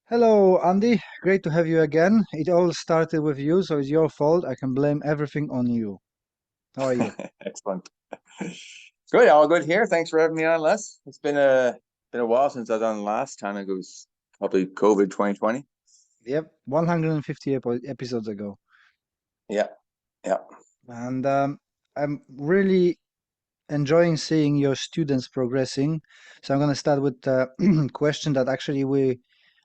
Hello, Andy. Great to have you again. It all started with you, so it's your fault. I can blame everything on you. How are you? Excellent. Good, all good here. Thanks for having me on, Les. It's been a while since I done last time. It was probably COVID 2020. Yep, 150 episodes ago. Yeah, yeah. And I'm really enjoying seeing your students progressing. So I'm going to start with a question that actually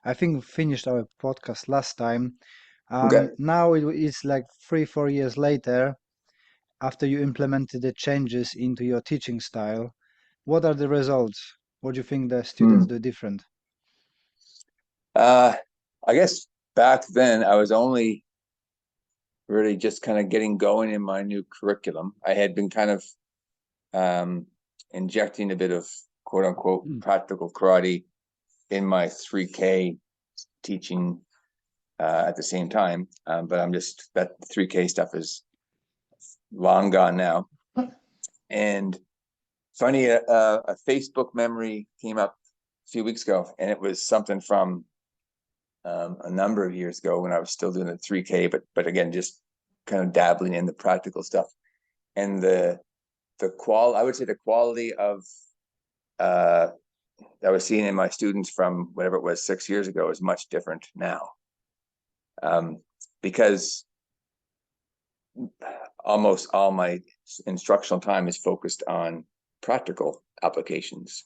I think, finished our podcast last time. Okay. Now it's like 3, 4 years later, after you implemented the changes into your teaching style. What are the results? What do you think the students Hmm. do different? Uh, I guess back then I was only really just kind of getting going in my new curriculum. I had been kind of um, injecting a bit of quote unquote Mm. practical karate in my 3K teaching at the same time. But I'm just that 3K stuff is long gone now. And funny, a Facebook memory came up a few weeks ago, and it was something from a number of years ago when I was still doing the 3K, but again, just kind of dabbling in the practical stuff. And I would say the quality of uh, I was seeing in my students from whatever it was 6 years ago is much different now, because almost all my instructional time is focused on practical applications,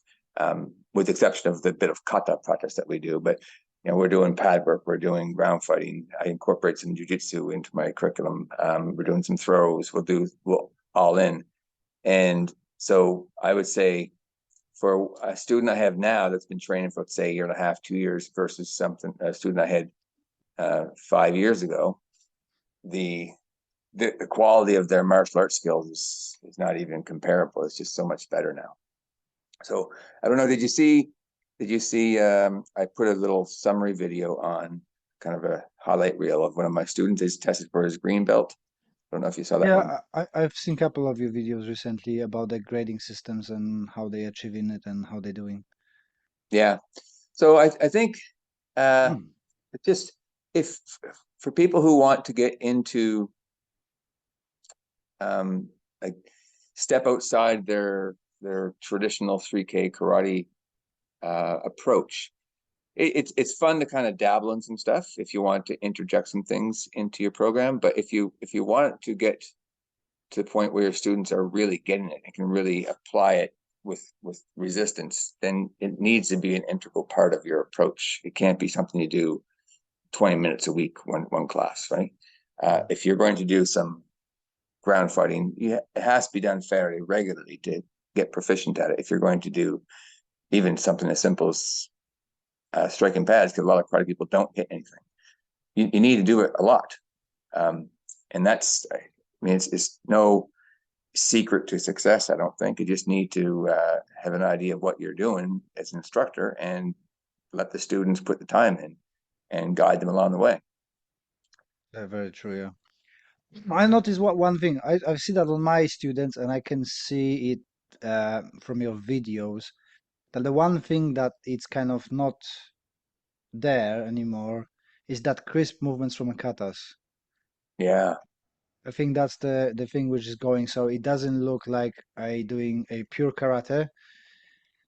with the exception of the bit of kata practice that we do. But we're doing pad work, we're doing ground fighting. I incorporate some jujitsu into my curriculum. We're doing some throws. We'll all in. And so I would say for a student I have now that's been training for, let's say, a year and a half, 2 years versus a student I had 5 years ago, the the quality of their martial arts skills is not even comparable. It's just so much better now. So I don't know. Did you see? I put a little summary video on, kind of a highlight reel of one of my students. He's tested for his green belt. I don't know if you saw that one. Yeah, I've seen a couple of your videos recently about the grading systems and how they achieving it and how they're doing. Yeah. So I think Mm. it just if for people who want to get into like step outside their traditional 3K karate approach. It's fun to kind of dabble in some stuff if you want to interject some things into your program. But if you want to get to the point where your students are really getting it and can really apply it with resistance, then it needs to be an integral part of your approach. It can't be something you do 20 minutes a week, one class, right? Yeah. If you're going to do some ground fighting, it has to be done fairly regularly to get proficient at it. If you're going to do even something as simple as striking pads, because a lot of karate people don't hit anything. You need to do it a lot, and I mean, it's no secret to success. I don't think you just need to have an idea of what you're doing as an instructor and let the students put the time in and guide them along the way. Very true, yeah. I noticed one thing. I've seen that on my students, and I can see it from your videos, that the one thing that it's kind of not there anymore is that crisp movements from katas. Yeah, I think that's the thing which is going. So it doesn't look like I doing a pure karate.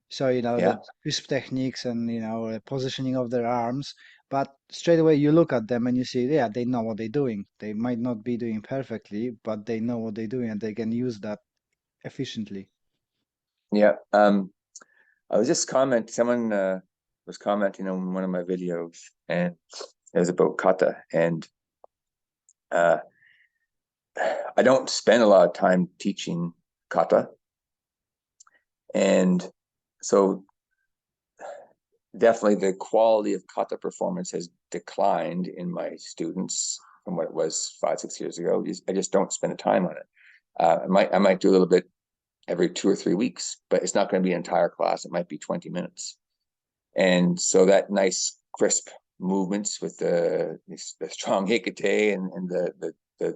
So yeah, the crisp techniques and positioning of their arms. But straight away you look at them and you see, yeah, they know what they're doing. They might not be doing perfectly, but they know what they're doing and they can use that efficiently. yeah. I was just comment. Someone was commenting on one of my videos, and it was about kata. And uh, I don't spend a lot of time teaching kata, and so definitely the quality of kata performance has declined in my students from what it was 5, 6 years ago. I just don't spend the time on it. I might do a little bit every 2 or 3 weeks, but it's not going to be an entire class. It might be 20 minutes. And so that nice crisp movements with the strong hikite and the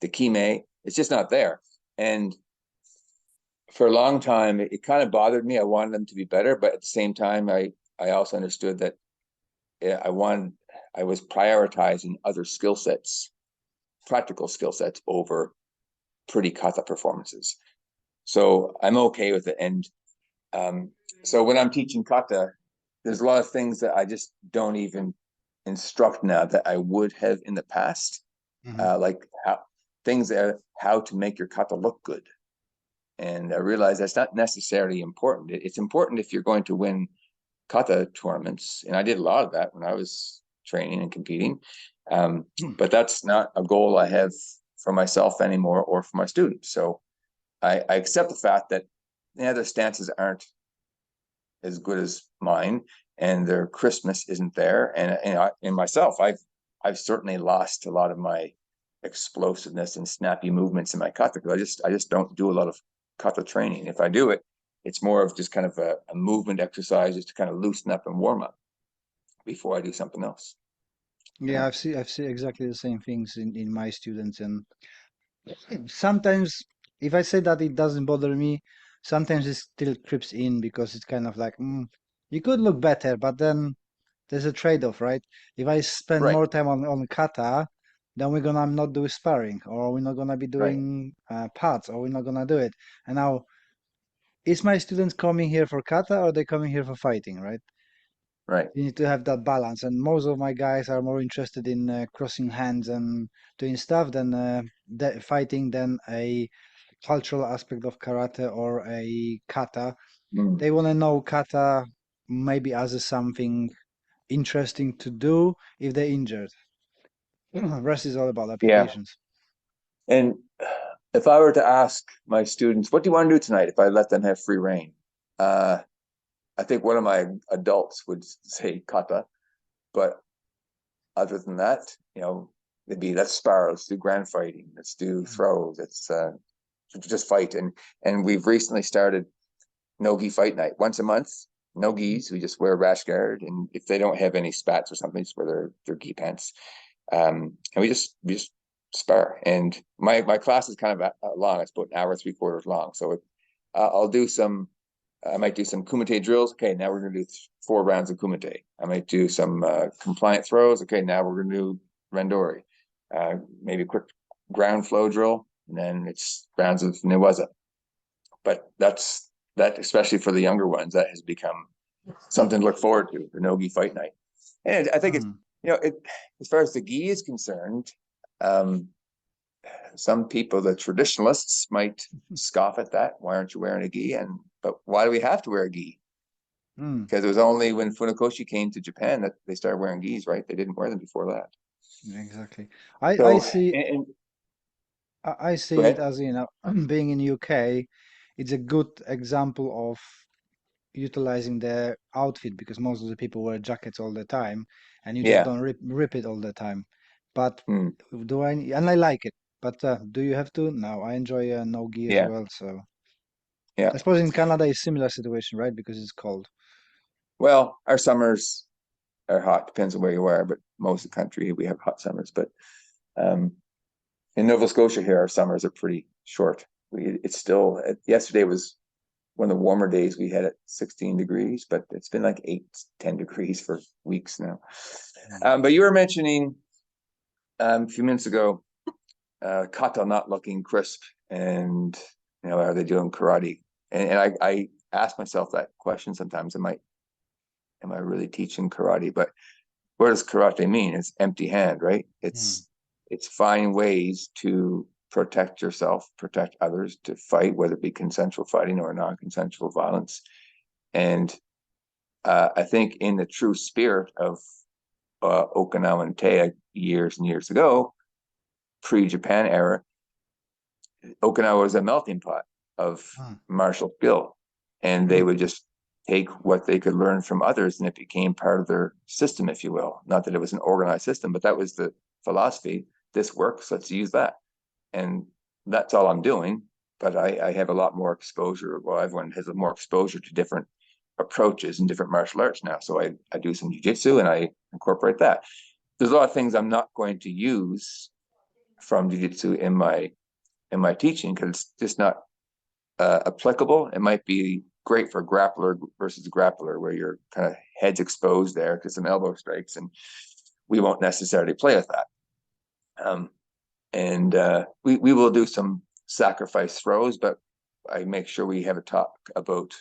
kime, it's just not there. And for a long time, it kind of bothered me. I wanted them to be better, but at the same time, I also understood that I was prioritizing other skill sets, practical skill sets over pretty kata performances. So I'm okay with it. And so when I'm teaching kata, there's a lot of things that I just don't even instruct now that I would have in the past, Hmm. like how to make your kata look good. And I realize that's not necessarily important. It's important if you're going to win kata tournaments, and I did a lot of that when I was training and competing. But that's not a goal I have for myself anymore or for my students. So I accept the fact that their stances aren't as good as mine, and their crispness isn't there. And in myself, I've certainly lost a lot of my explosiveness and snappy movements in my kata because I just don't do a lot of kata training. If I do it, it's more of just kind of a movement exercise just to kind of loosen up and warm up before I do something else. You Yeah, know? I've seen exactly the same things in my students, and sometimes if I say that it doesn't bother me, sometimes it still creeps in because it's kind of like, you could look better, but then there's a trade-off, right? If I spend Right, more time on kata, then we're gonna not do sparring, or we're not gonna be right, doing parts, or we're not gonna do it. And now, is my students coming here for kata, or they coming here for fighting, right? right. You need to have that balance. And most of my guys are more interested in crossing hands and doing stuff than fighting than a cultural aspect of karate or a kata. Mm. They want to know kata maybe as a something interesting to do if they're injured. Rest is all about Yeah. applications. And if I were to ask my students, what do you want to do tonight if I let them have free reign? Uh, I think one of my adults would say kata, but other than that, it'd be let's spar, let's do grand fighting, let's do Mm. throws, let's just fight. And we've recently started no-gi fight night once a month. No gis, we just wear rash guard, and if they don't have any spats or something, just wear their gi pants. And we just spar. And my class is kind of long; it's about an hour 3/4 long. So I'll do some. I might do some kumite drills. Okay, now we're going to do 4 rounds of kumite. I might do some compliant throws. Okay, now we're going to do randori. Maybe a quick ground flow drill, and then it's rounds of newaza. But that, especially for the younger ones, that has become something to look forward to, the no-gi fight night. And I think it's, Mm. it, as far as the gi is concerned, um, some people, the traditionalists, might scoff at that. Why aren't you wearing a gi? But why do we have to wear a gi? Mm. Because it was only when Funakoshi came to Japan that they started wearing gis, right? They didn't wear them before that. Exactly. I So, see and I go see it ahead. as, being in UK, it's a good example of utilizing their outfit because most of the people wear jackets all the time and you just Yeah. don't rip it all the time. But Hmm. and I like it. But do you have to? No, I enjoy no gi as Yeah. well. So Yeah. I suppose in Canada it's similar situation, right? Because it's cold. Well, our summers are hot, depends on where you are, but most of the country we have hot summers. But um, in Nova Scotia here, our summers are pretty short. It's still yesterday was one of the warmer days we had at 16 degrees, but it's been like 8, 10 degrees for weeks now. Mm. But you were mentioning a few minutes ago, kata not looking crisp, and are they doing karate? And I ask myself that question sometimes. Am I really teaching karate? But what does karate mean? It's empty hand, right? Mm. It's finding ways to protect yourself, protect others, to fight, whether it be consensual fighting or non-consensual violence. And I think in the true spirit of Okinawa and Teia years and years ago, pre-Japan era, Okinawa was a melting pot of Mm. martial skill, and they would just take what they could learn from others, and it became part of their system, if you will. Not that it was an organized system, but that was the philosophy. This works, let's use that, and that's all I'm doing. But I have a lot more exposure. Well, everyone has more exposure to different approaches and different martial arts now. So I do some jujitsu and I incorporate that. There's a lot of things I'm not going to use from jujitsu in my teaching because it's just not applicable. It might be great for grappler versus grappler, where your kind of head's exposed there to some elbow strikes, and we won't necessarily play with that. We will do some sacrifice throws, but I make sure we have a talk about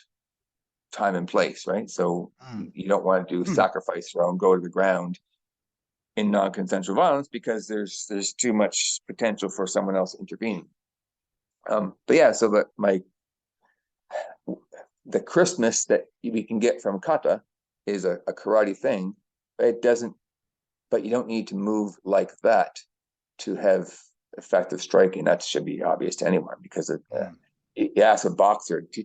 time and place, right? So you don't want to do sacrifice throw and go to the ground in non-consensual violence, because there's too much potential for someone else intervening. But yeah, so that the crispness that we can get from kata is a karate thing, but you don't need to move like that to have effective striking. That should be obvious to anyone, because you ask a boxer to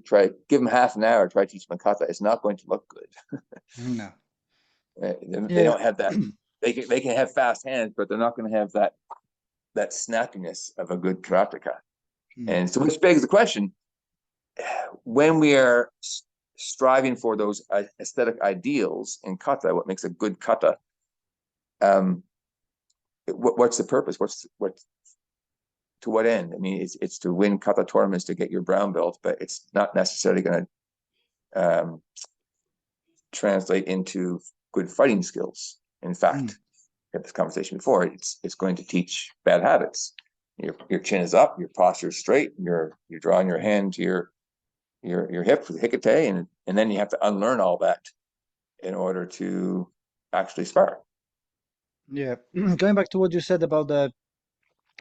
give him half an hour, try to teach him kata, it's not going to look good. No. They don't have that. They can have fast hands, but they're not going to have that snappiness of a good karateka. And so, which begs the question: when we are striving for those aesthetic ideals in kata, what makes a good kata? What's the purpose? What's to what end? I mean, it's to win kata tournaments, to get your brown belt, but it's not necessarily going to translate into good fighting skills. In fact, we had this conversation before. It's going to teach bad habits. Your chin is up, your posture is straight, you're drawing your hand to your hip with Hikite, and then you have to unlearn all that in order to actually spar. Yeah, going back to what you said about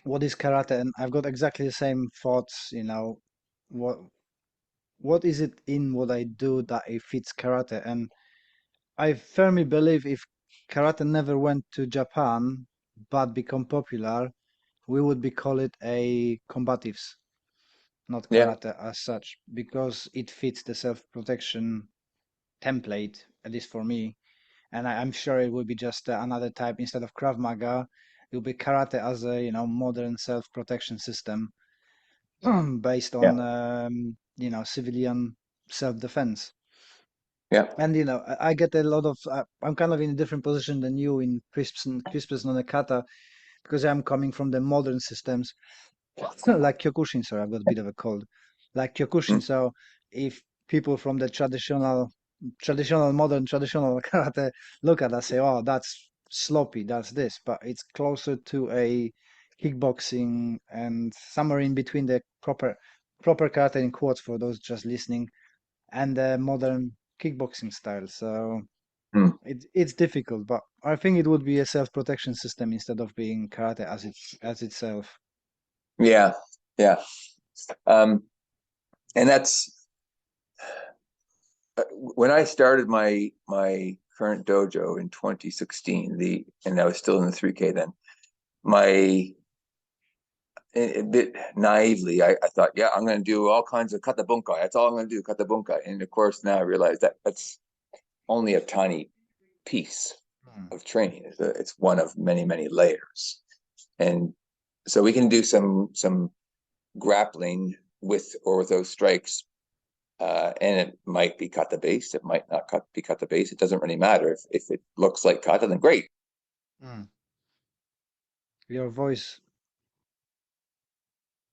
what is karate, and I've got exactly the same thoughts. What is it in what I do that it fits karate? And I firmly believe if karate never went to Japan but become popular, we would be call it a combatives, not Yeah, karate as such, because it fits the self-protection template, at least for me. And I'm sure it will be just another type instead of Krav Maga. It will be karate as a modern self-protection system based yeah, on civilian self-defense. yeah, And I get a lot of I'm kind of in a different position than you in crispness on the kata, because I'm coming from the modern systems like Kyokushin. Sorry, I've got a bit of a cold. Like Kyokushin. So if people from the modern traditional karate look at us, say, "Oh, that's sloppy, that's this," but it's closer to a kickboxing and somewhere in between the proper karate in quotes for those just listening and the modern kickboxing style. So mm. it's difficult, but I think it would be a self-protection system instead of being karate as itself. Yeah, yeah. And that's when I started my current dojo in 2016. And I was still in the 3K then. A bit naively, I thought, yeah, I'm going to do all kinds of kata bunkai. That's all I'm going to do, kata bunkai. And of course, now I realize that that's only a tiny piece of training. It's one of many, many layers. And so we can do some grappling with or without strikes. And it might be kata based, it might not be kata based. It doesn't really matter. If it looks like kata, then great. Your voice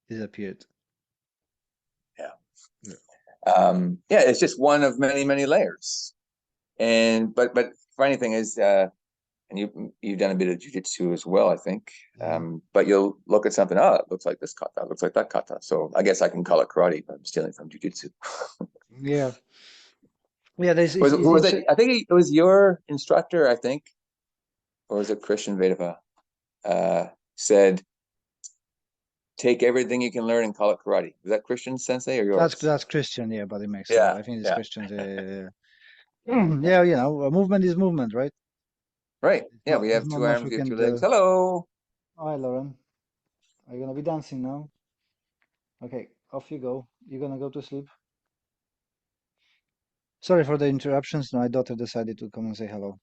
disappeared. Yeah. Yeah. Yeah, it's just one of many, many layers. And but funny thing is, and you've done a bit of jiu-jitsu as well, I think. But you'll look at something, oh, it looks like this kata, it looks like that kata. So I guess I can call it karate, but I'm stealing from jiu-jitsu. Yeah. Yeah, there's Was it? I think it was your instructor, I think, or was it Christian Vedava, said, take everything you can learn and call it karate. Is that Christian sensei or yours? that's Christian, yeah, but it makes sense. Yeah, I think it's yeah, Christian. Yeah, a movement is movement, right? right. Yeah, we There's have not two much arms, we we have can two legs. do. Hello. Hi, Lauren. Are you gonna be dancing now? Okay, off you go. You're gonna go to sleep. Sorry for the interruptions. My daughter decided to come and say hello.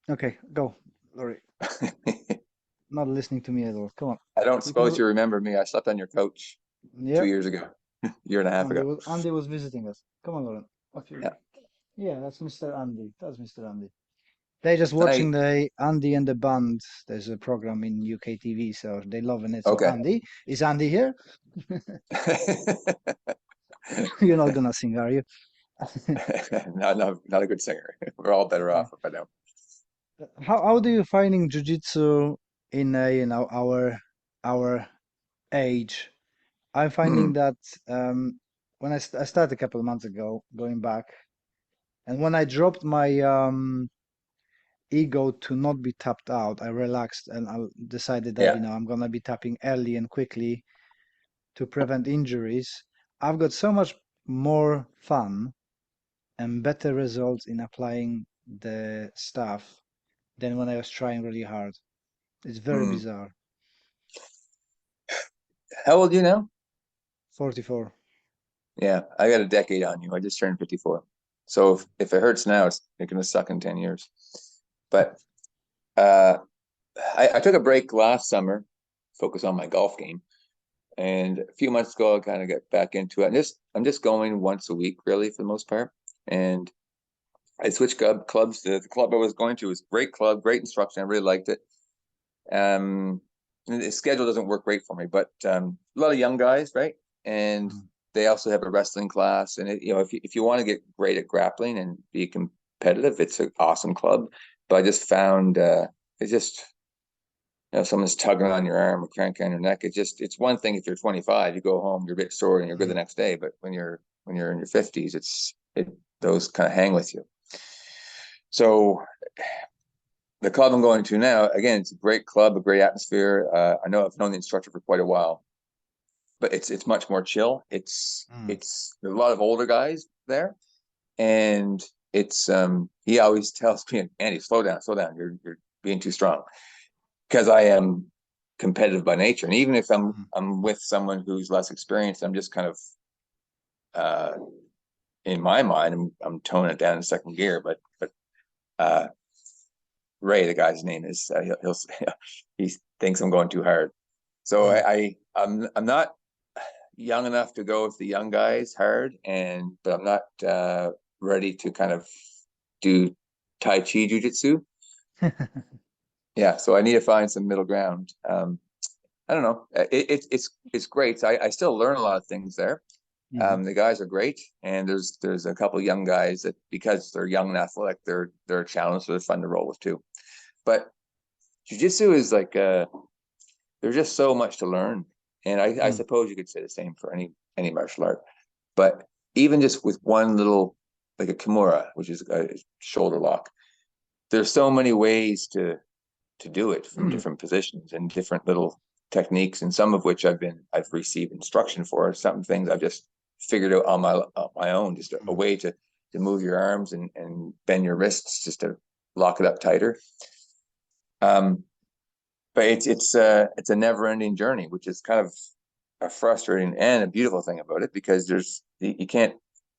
Okay, go, Laurie. Not listening to me at all. Come on. I don't You can suppose go. you remember me. I slept on your couch Yeah, 2 years ago, year and a half ago. Andy was visiting us. Come on, Lauren. Off you Yeah. go. Yeah, that's Mr. Andy. That's Mr. Andy. They're just I watching the Andy and the Band. There's a program in UK TV, so they loving it. So okay. Andy, is Andy here? You're not gonna sing, are you? Not a good singer. We're all better off if I don't. How do you finding jujitsu in a, our age? I'm finding Mm, that when I started a couple of months ago, going back, and when I dropped my ego to not be tapped out, I relaxed and I decided that, yeah. I'm gonna be tapping early and quickly to prevent injuries. I've got so much more fun and better results in applying the stuff than when I was trying really hard. It's very Mm. bizarre. How old are you now? 44. Yeah, I got a decade on you. I just turned 54. So if it hurts now, it's going to suck in 10 years. But uh, I took a break last summer, focus on my golf game. And a few months ago, I kind of got back into it. I'm just going once a week, really, for the most part. And I switched clubs. The club I was going to was a great club, great instruction. I really liked it. Um, the schedule doesn't work great for me, but a lot of young guys, right? And Mm. they also have a wrestling class. And if you want to get great at grappling and be competitive, it's an awesome club. But I just found it's just someone's tugging on your arm or cranking on your neck. It's one thing if you're 25, you go home, you're a bit sore and you're good the Mm. next day. But when you're in your 50s, those kind of hang with you. So the club I'm going to now, again, it's a great club, a great atmosphere. I know I've known the instructor for quite a while, but it's much more chill. Mm. There's a lot of older guys there, and it's he always tells me, Andy, slow down, you're being too strong, because I am competitive by nature, and even if Mm. I'm with someone who's less experienced, I'm just kind of uh in my mind, I'm toning it down in second gear, but uh Ray, the guy's name is, he thinks I'm going too hard. So Mm. I'm not young enough to go with the young guys hard, but I'm not ready to kind of do Tai Chi Jiu-Jitsu. Yeah, so I need to find some middle ground. I don't know. It's great. I still learn a lot of things there. Mhm. The guys are great, and there's a couple of young guys that, because they're young and athletic, they're a challenge, so they're fun to roll with too. But jiu-jitsu is like there's just so much to learn, and I Mm. suppose you could say the same for any martial art. But even just with one little, like a kimura, which is a shoulder lock, there's so many ways to do it from different positions and different little techniques, and some of which I've received instruction for. Some things I've just figured out on my own, just a Mm. way to move your arms and bend your wrists just to lock it up tighter. Um, but it's a never ending journey, which is kind of a frustrating and a beautiful thing about it, because you can't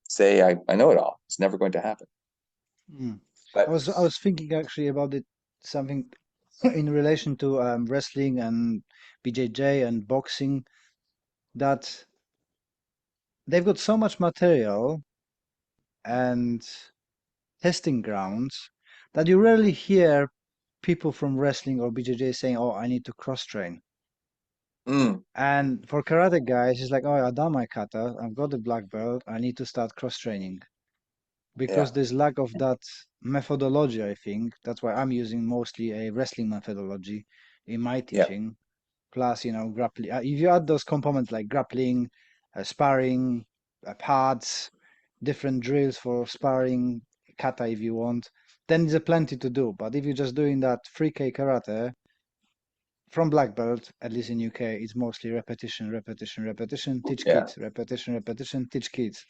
say I know it all. It's never going to happen. Mm. But I was thinking actually about it something in relation to wrestling and BJJ and boxing that they've got so much material and testing grounds that you rarely hear people from wrestling or BJJ saying, "Oh, I need to cross train." mm, And for karate guys, it's like, "Oh, I've done my kata, I've got the black belt, I need to start cross training." yeah, Because there's lack of that methodology, I think. That's why I'm using mostly a wrestling methodology in my yeah, teaching. Plus, grappling. If you add those components like grappling, sparring, pads, different drills for sparring, kata if you want, then there's plenty to do. But if you're just doing that 3K karate from black belt, at least in UK, it's mostly repetition, repetition, repetition, teach yeah, kids, repetition, repetition, teach kids.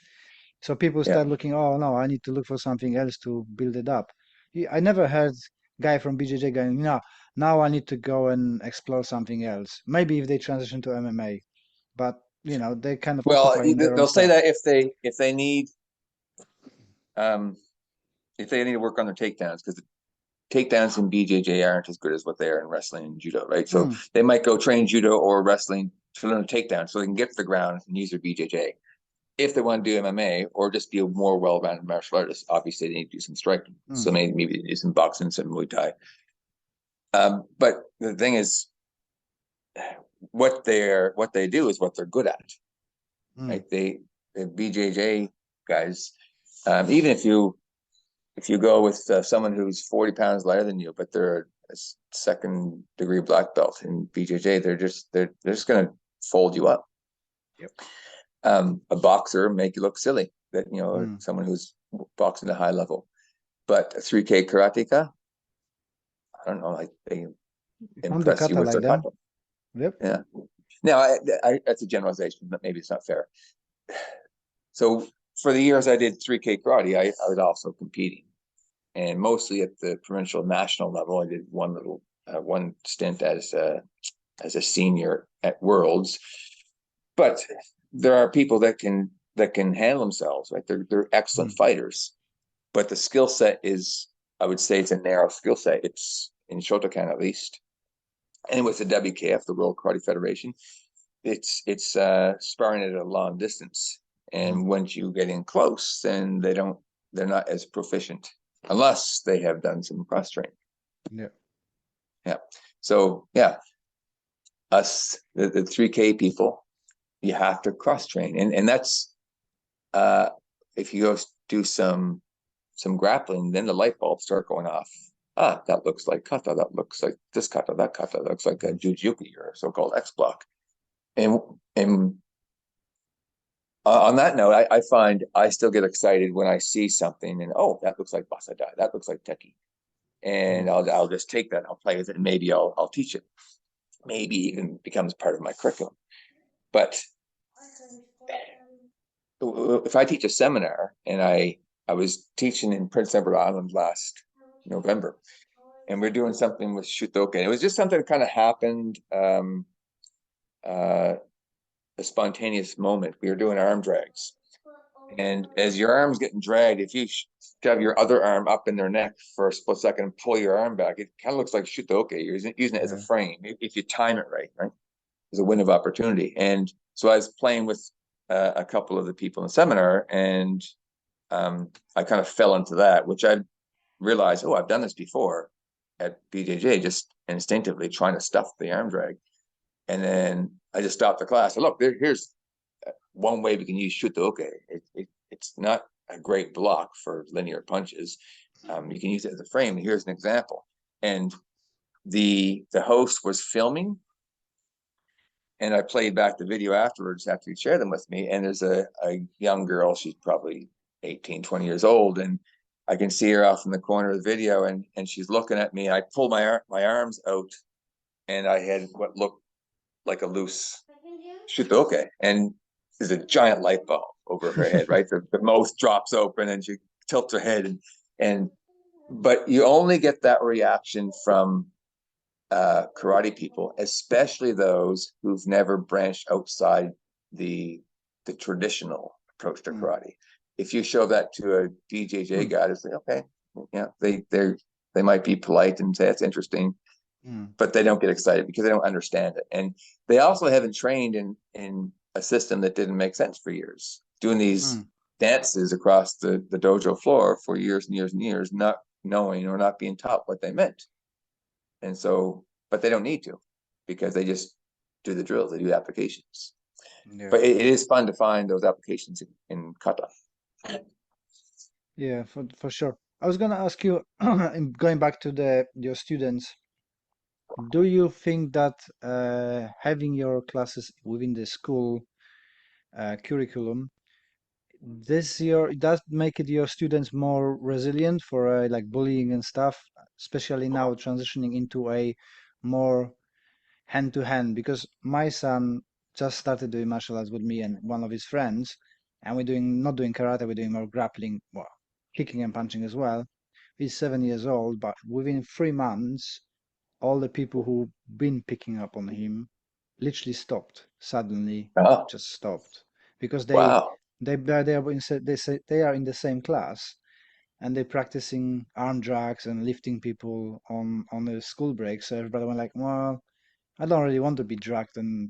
So people yeah. start looking, oh no, I need to look for something else to build it up. I never heard guy from BJJ going, no, now I need to go and explore something else. Maybe if they transition to MMA, but they kind of Well, occupying their own they'll say stuff. that um if they need to work on their takedowns, because the takedowns in BJJ aren't as good as what they are in wrestling and judo, right? So Hmm. they might go train judo or wrestling to learn a takedown so they can get to the ground and use their BJJ. If they want to do MMA or just be a more well-rounded martial artist, obviously they need to do some striking. Hmm. So maybe do some boxing, some Muay Thai. But the thing is, what they do is what they're good at, Hmm. right? BJJ guys, even if you go with someone who's 40 pounds lighter than you, but they're a second degree black belt in BJJ, they're just going to fold you up. Yep. A boxer make you look silly, that Mm. someone who's boxing at a high level. But a 3K karateka, I don't know, like they On the impress you kata with like their them. kata. Yep. Yeah. Now, that's a generalization, but maybe it's not fair. So for the years I did 3K karate, I was also competing, and mostly at the provincial national level. I did one stint as a senior at Worlds, but there are people that can handle themselves, right? They're excellent Mm. fighters, but the skill set is, I would say, it's a narrow skill set. It's in Shotokan at least, and with the WKF, the World Karate Federation, it's sparring at a long distance, Mm. and once you get in close, then they're not as proficient unless they have done some cross training. Yeah. Yeah. So yeah, us the 3K people, you have to cross train, and that's if you go do some grappling, then the light bulbs start going off. Ah, that looks like kata. That looks like this kata. That kata that looks like a jujuki or so-called X block. And on that note, I find I still get excited when I see something and, oh, that looks like basadai. That looks like teki. And Mm. I'll just take that. I'll play with it, and maybe I'll teach it. Maybe even becomes part of my curriculum. But if I teach a seminar, and I was teaching in Prince Edward Island last November, and we're doing something with Shotokan. It was just something that kind of happened, a spontaneous moment. We were doing arm drags, and as your arm's getting dragged, if you shove your other arm up in their neck for a split second and pull your arm back, it kind of looks like Shotokan. You're using it as a frame if you time it right. There's a window of opportunity. And so I was playing with a couple of the people in the seminar, and I kind of fell into that, which I realized, oh, I've done this before at BJJ, just instinctively trying to stuff the arm drag. And then I just stopped the class. Look, here's one way we can use Shotokan. It's not a great block for linear punches. You can use it as a frame. Here's an example. And the host was filming, and I played back the video afterwards after he shared them with me. And there's a young girl, she's probably 18, 20 years old. And I can see her off in the corner of the video, and she's looking at me. I pulled my arms out, and I had what looked like a loose Shotokan. And there's a giant light bulb over her head, right? The mouth drops open, and she tilts her head. But you only get that reaction from karate people, especially those who've never branched outside the traditional approach to karate. If you show that to a BJJ guy, they say, okay, yeah, they might be polite and say it's interesting, but they don't get excited because they don't understand it, and they also haven't trained in a system that didn't make sense for years, doing these dances across the dojo floor for years and years and years, not knowing or not being taught what they meant. And so, but they don't need to, because they just do the drills, they do the applications. Yeah. But it is fun to find those applications in kata. Yeah, for sure. I was gonna ask you, going back to your students, do you think that having your classes within the school curriculum, does make it your students more resilient for like bullying and stuff, especially now transitioning into a more hand to hand? Because my son just started doing martial arts with me and one of his friends, and we're doing not doing karate, we're doing more grappling, well, kicking and punching as well. He's 7 years old, but within 3 months, all the people who've been picking up on him literally stopped suddenly, Oh, just stopped because wow. they are in the same class, and they're practicing arm drags and lifting people on the school break. So everybody went like, well, I don't really want to be dragged and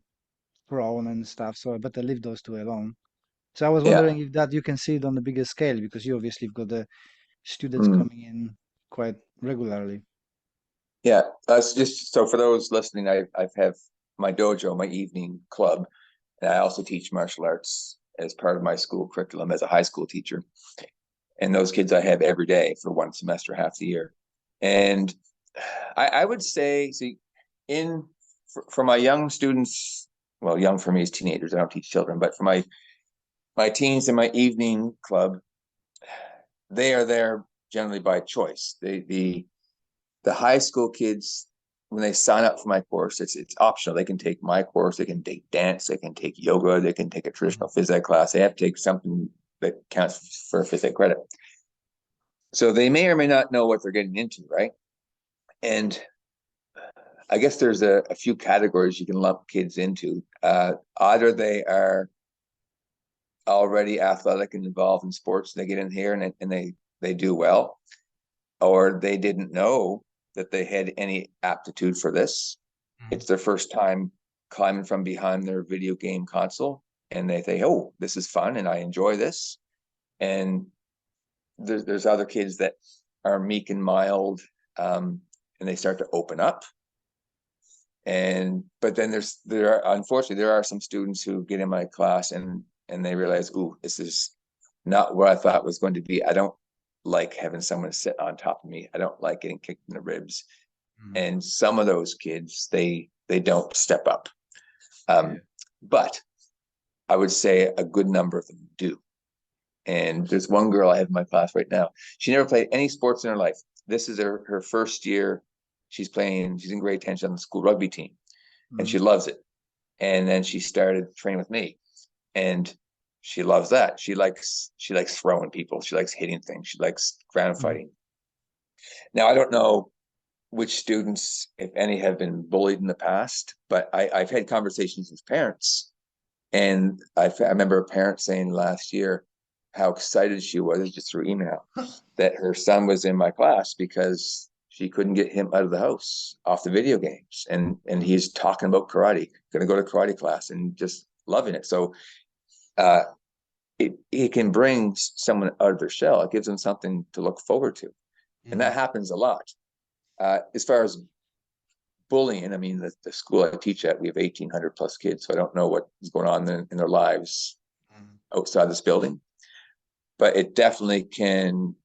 thrown and stuff, so I better leave those two alone. So I was Yeah. wondering if that you can see it on a bigger scale, because you obviously have got the students Mm. coming in quite regularly. Yeah. That's just so for those listening, I have my dojo, my evening club, and I also teach martial arts as part of my school curriculum as a high school teacher. And those kids I have every day for one semester, half the year. And I would say, see, for my young students, well, young for me is teenagers. I don't teach children, but for my teens in my evening club, they are there generally by choice. The high school kids, when they sign up for my course, it's optional. They can take my course, they can take dance, they can take yoga, they can take a traditional phys ed class. They have to take something that counts for phys ed credit. So they may or may not know what they're getting into, right? And I guess there's a few categories you can lump kids into. Either they are already athletic and involved in sports, they get in here and they do well, or they didn't know that they had any aptitude for this. It's their first time climbing from behind their video game console, and they think, oh, this is fun and I enjoy this. And there's other kids that are meek and mild, and they start to open up. But then unfortunately there are some students who get in my class and they realize, ooh, this is not what I thought was going to be. I don't like having someone sit on top of me. I don't like getting kicked in the ribs. And some of those kids, they don't step up. But I would say a good number of them do. And there's one girl I have in my class right now. She never played any sports in her life. This is her first year. She's in grade 10 on the school rugby team, and she loves it. And then she started training with me, and she loves that. She likes throwing people. She likes hitting things. She likes ground fighting. Now, I don't know which students, if any, have been bullied in the past, but I've had conversations with parents, and I remember a parent saying last year how excited she was just through email that her son was in my class because she couldn't get him out of the house off the video games, and he's talking about karate, going to go to karate class and just loving it. So it can bring someone out of their shell. It gives them something to look forward to, and that happens a lot. As far as bullying, I mean, the school I teach at, we have 1,800 plus kids, so I don't know what is going on in their lives outside this building, but it definitely can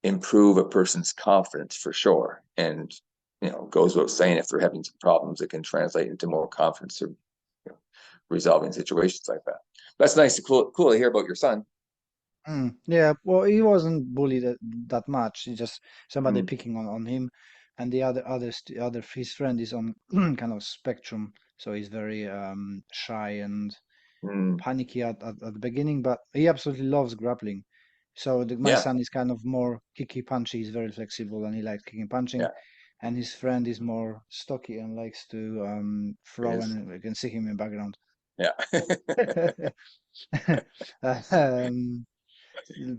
improve a person's confidence for sure. And goes without saying, if they're having some problems, it can translate into more confidence or resolving situations like that. That's nice. Cool to hear about your son. Yeah, well, he wasn't bullied that much. He just somebody Mm, picking on him, and the other his friend is on kind of spectrum, so he's very shy and mm, panicky at the beginning, but he absolutely loves grappling. So my yeah, son is kind of more kicky punchy. He's very flexible and he likes kicking punching, yeah, and his friend is more stocky and likes to it throw, is. and you can see him in background. Yeah. um,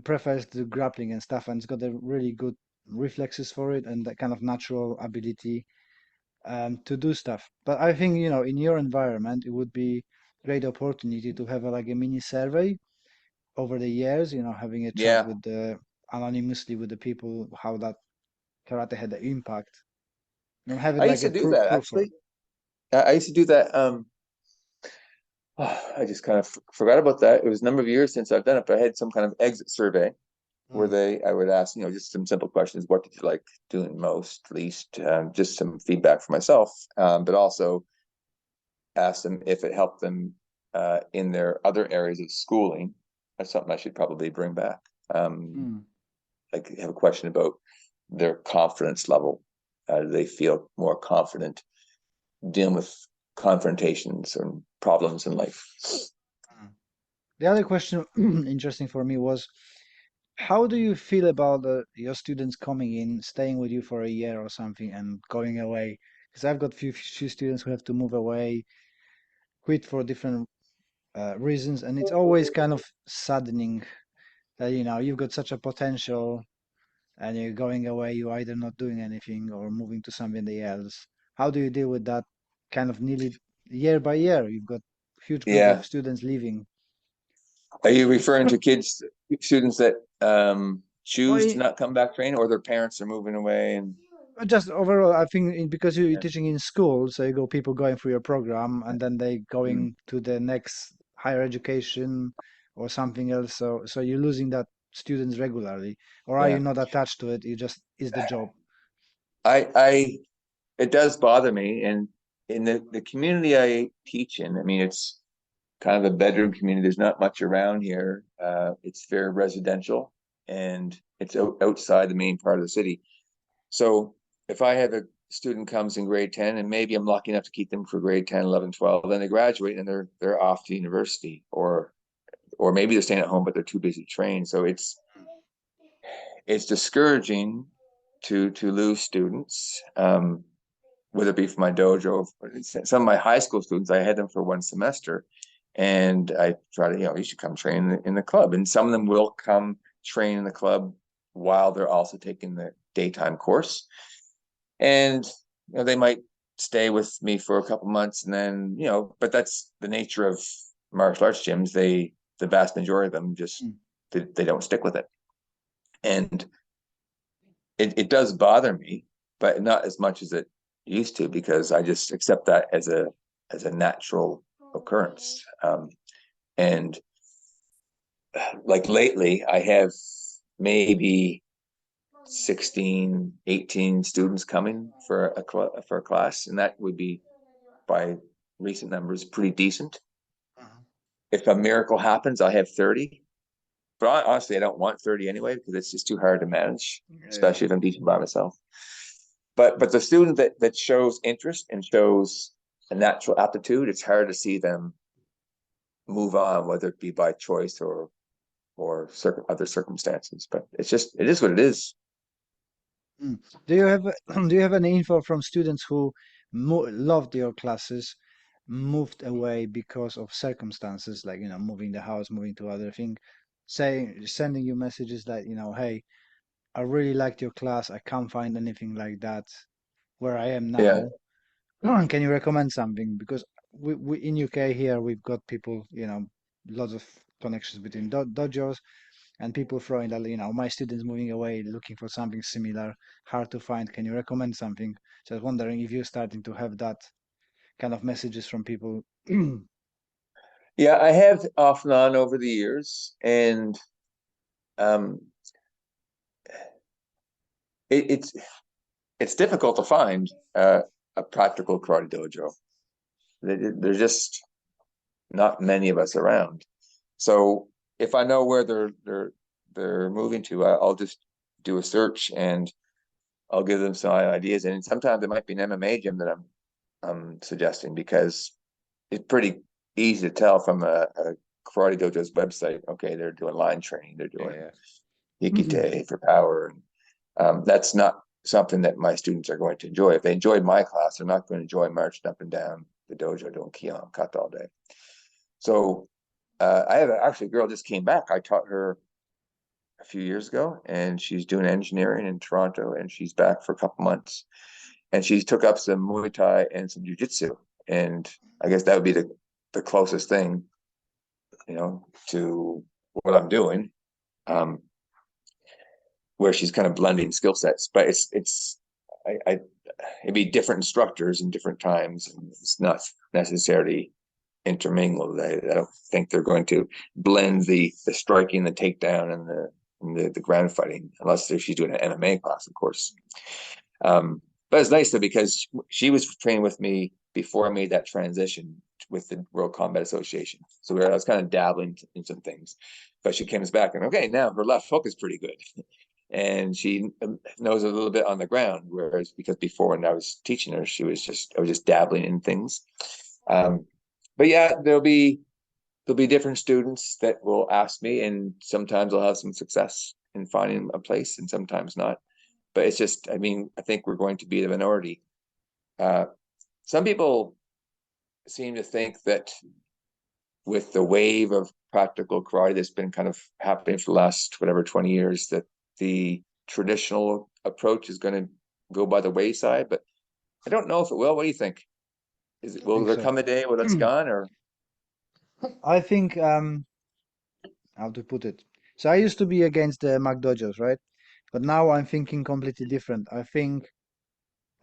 prefers to grappling and stuff, and it's got a really good reflexes for it and that kind of natural ability to do stuff. But I think, in your environment, it would be great opportunity to have like a mini survey over the years, having a chat Yeah. with anonymously with the people, how that karate had the impact, and have it I like used a to do that proof for it. actually. I used to do that. I just kind of forgot about that. It was a number of years since I've done it, but I had some kind of exit survey where Mm, I would ask, just some simple questions. What did you like doing most, least? Just some feedback for myself, but also ask them if it helped them in their other areas of schooling. That's something I should probably bring back. mm. Like have a question about their confidence level. Do they feel more confident dealing with confrontations or problems in life? Mm. The other question, interesting for me, was how do you feel about your students coming in, staying with you for a year or something, and going away? Because I've got few students who have to move away, quit for different reasons, and it's always kind of saddening that you've got such a potential, and you're going away. You're either not doing anything or moving to somebody else. How do you deal with that? Kind of nearly year by year, you've got huge group Yeah. of students leaving. Are you referring to students that Well, choose to not come back train, or their parents are moving away? And just overall, I think because you're yeah. teaching in school, so you go people going through your program, and then they Mm, going to the next higher education or something else? So you're losing that students regularly, or are you Yeah. not attached to it? You just is the job. I it does bother me. And in the community I teach in, I mean, it's kind of a bedroom community. There's not much around here. It's very residential and it's outside the main part of the city. So if I have a student comes in grade 10 and maybe I'm lucky enough to keep them for grade 10, 11, 12, then they graduate and they're off to university or maybe they're staying at home, but they're too busy to train. So it's discouraging to lose students. Whether it be from my dojo, some of my high school students, I had them for one semester, and I try to, you should come train in the club, and some of them will come train in the club while they're also taking the daytime course, and they might stay with me for a couple months, and then but that's the nature of martial arts gyms. The vast majority of them just Mm. they don't stick with it, and it does bother me, but not as much as it used to because I just accept that as a natural occurrence. And like lately, I have maybe 16, 18 students coming for for a class, and that would be by recent numbers pretty decent. Mhm. If a miracle happens, I have 30. But honestly, I don't want 30 anyway because it's just too hard to manage, Yeah. especially if I'm teaching by myself. But the student that shows interest and shows a natural aptitude, it's hard to see them move on, whether it be by choice or other circumstances. But it is what it is. Mm. Do you have do you have any info from students who loved your classes, moved away because of circumstances, like moving the house, moving to other thing, sending you messages like hey, I really liked your class. I can't find anything like that where I am Yeah, now. Can you recommend something? Because we in UK here we've got people, lots of connections between dojos and people throwing that, my students moving away looking for something similar, hard to find. Can you recommend something? Just wondering if you're starting to have that kind of messages from people. yeah, I have off and on over the years, and um, it's difficult to find a practical karate dojo. There's just not many of us around. So if I know where they're moving to, I'll just do a search and I'll give them some ideas. And sometimes it might be an MMA gym that I'm suggesting because it's pretty easy to tell from a karate dojo's website. Okay, they're doing line training, they're doing Yeah. Hikite for power, and that's not something that my students are going to enjoy. If they enjoyed my class, they're not going to enjoy marching up and down the dojo doing kihon kata all day. So I have actually a girl just came back. I taught her a few years ago, and she's doing engineering in Toronto, and she's back for a couple months. And she took up some Muay Thai and some Jiu-Jitsu, and I guess that would be the closest thing, to what I'm doing, um, where she's kind of blending skill sets. But I it'd be different instructors in different times, and it's not necessarily intermingled. I don't think they're going to blend the striking, the takedown, and the ground fighting, unless she's doing an MMA class, of course. But it's nice though because she was training with me before I made that transition with the World Combat Association. So I was kind of dabbling in some things, but she comes back and okay, now her left hook is pretty good, and she knows a little bit on the ground. Whereas because before when I was teaching her, I was just dabbling in things. Um, but yeah, there'll be different students that will ask me, and sometimes I'll have some success in finding a place, and sometimes not. But it's just, I mean, I think we're going to be the minority. Uh, some people seem to think that with the wave of practical karate that's been kind of happening for the last whatever 20 years, that the traditional approach is going to go by the wayside. But I don't know if it will. What do you think? I Will think there so. come a day where that's gone, or I think how to put it. So I used to be against the McDodgers, right? But now I'm thinking completely different. I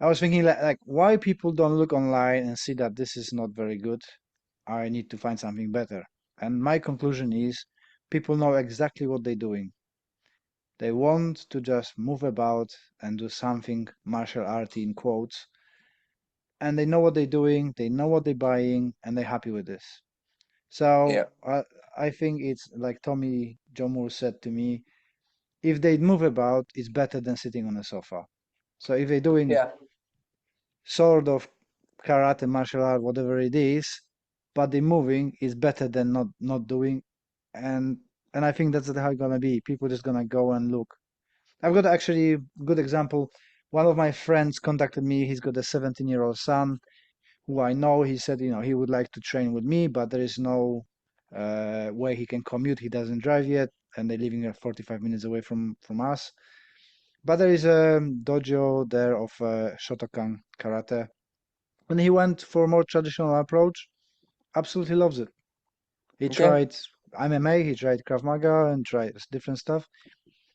was thinking like why people don't look online and see that this is not very good. I need to find something better. And my conclusion is people know exactly what they're doing. They want to just move about and do something martial arty in quotes, and they know what they're doing, they know what they're buying, and they're happy with this. So Yeah. I think it's like Tommy Jomur said to me, if they move about, it's better than sitting on a sofa. So if they're doing Yeah. sort of karate, martial art, whatever it is, but they're moving, is better than not doing. And and I think that's how it's gonna be. People just gonna go and look. I've got actually a good example. One of my friends contacted me. He's got a 17-year-old son who I know. He said, he would like to train with me, but there is no way he can commute. He doesn't drive yet, and they're living 45 minutes away from us. But there is a dojo there of Shotokan karate. When he went for a more traditional approach, absolutely loves it. He Okay. tried MMA, he tried Krav Maga, and tried different stuff.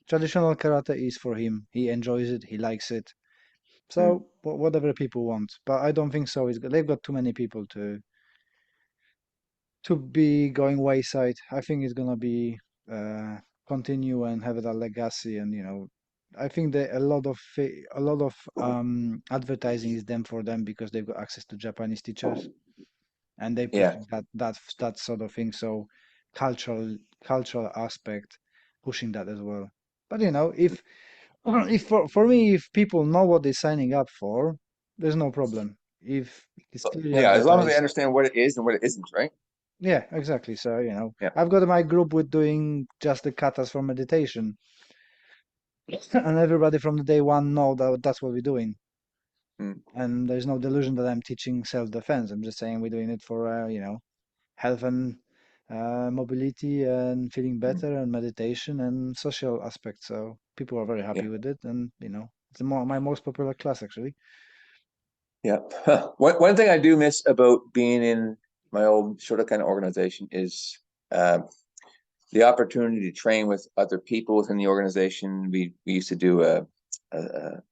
Traditional karate is for him. He enjoys it. He likes it. Mm. So whatever people want, but I don't think so. They've got too many people to be going wayside. I think it's gonna be uh, continue and have that legacy, and I think that a lot of advertising is done for them because they've got access to Japanese teachers and they Yeah. pushing that sort of thing. So cultural aspect pushing that as well. But if for me, if people know what they're signing up for, there's no problem. If it's clearly Yeah. As long as they advertised, understand what it is and what it isn't, right? yeah, exactly. So, Yeah. I've got my group with doing just the katas for meditation, and everybody from the day one know that that's what we're doing. Mm. And there's no delusion that I'm teaching self-defense. I'm just saying we're doing it for, health and mobility and feeling Mm. better and meditation and social aspects. So people are very Yeah. happy with it, and it's my most popular class actually. Yeah. One thing I do miss about being in my old Shotokan organization is uh, the opportunity to train with other people within the organization. We used to do a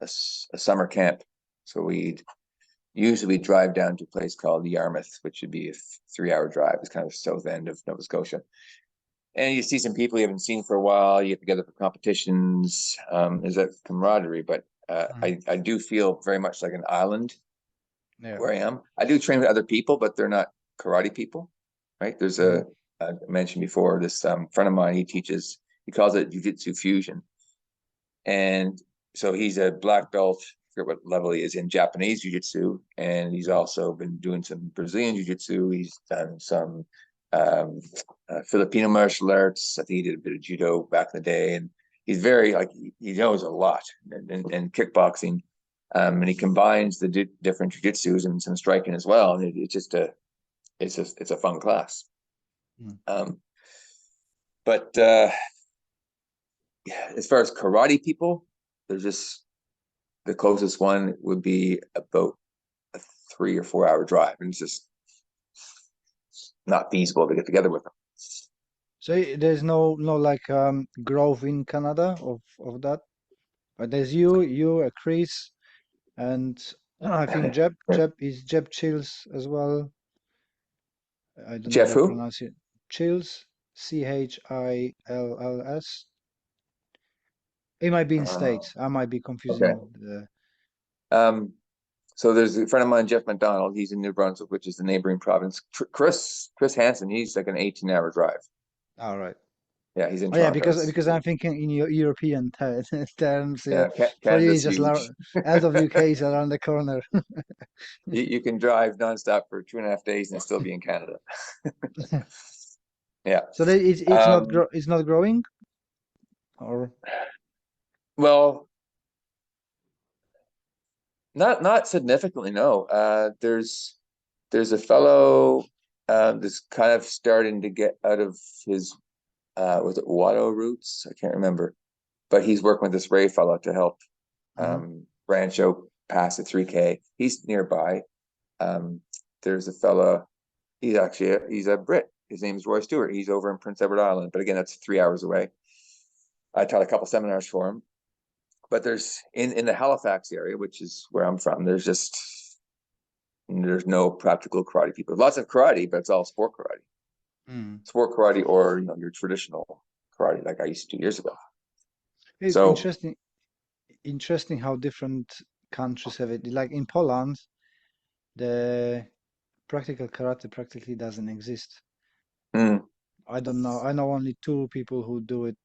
summer camp, so we'd drive down to a place called Yarmouth, which would be a 3-hour drive. It's kind of south end of Nova Scotia, and you see some people you haven't seen for a while. You get together for competitions. There's that camaraderie, but Mm. I do feel very much like an island Yeah. where I am. I do train with other people, but they're not karate people, right? There's Mhm. I mentioned before, this friend of mine, he calls it jujitsu fusion. And so he's a black belt, I forget what level he is in Japanese jiu-jitsu, and he's Mm. also been doing some Brazilian jiu-jitsu. He's done some um, Filipino martial arts. I think he did a bit of judo back in the day, and he's very like he knows a lot and kickboxing, and he combines the different jiu-jitsus and some striking as well. And it's just it's a fun class. Mm. Um, but yeah, as far as karate people, there's just the closest one would be about a 3 or 4 hour drive, and it's just not feasible to get together with them. So there's no like growth in Canada of that. But there's you, Chris, and I think Jeb Chills as well. I don't know how Jeff, to who? pronounce it. Chills, Chills. It might be in States. I might be Okay. confusing the. Um, so there's a friend of mine, Jeff McDonald. He's in New Brunswick, which is the neighboring province. Chris Hansen, he's like an 18-hour drive. All right. Yeah, he's in Oh yeah, Toronto. because I'm thinking in European terms. Yeah, For you, it's Canada's just huge. out of UK is around the corner. You can drive nonstop for 2.5 days and still be in Canada. Yeah. So it's not Um, it's not growing, or well, not significantly, no. There's a fellow that's kind of starting to get out of his was it Watto roots? I can't remember, but he's working with this Ray fellow to help Mhm. branch out past the 3K. He's nearby. Um, there's a fella. He's a Brit. His name is Roy Stewart. He's over in Prince Edward Island, but again, that's 3 hours away. I taught a couple seminars for him, but there's in the Halifax area, which is where I'm from. There's no practical karate people. Lots of karate, but it's all sport karate. Mm. sport karate or your traditional karate like I used to 2 years ago. It's So interesting how different countries have it. Like in Poland, the practical karate practically doesn't exist. mm, I don't know. I know only two people who do it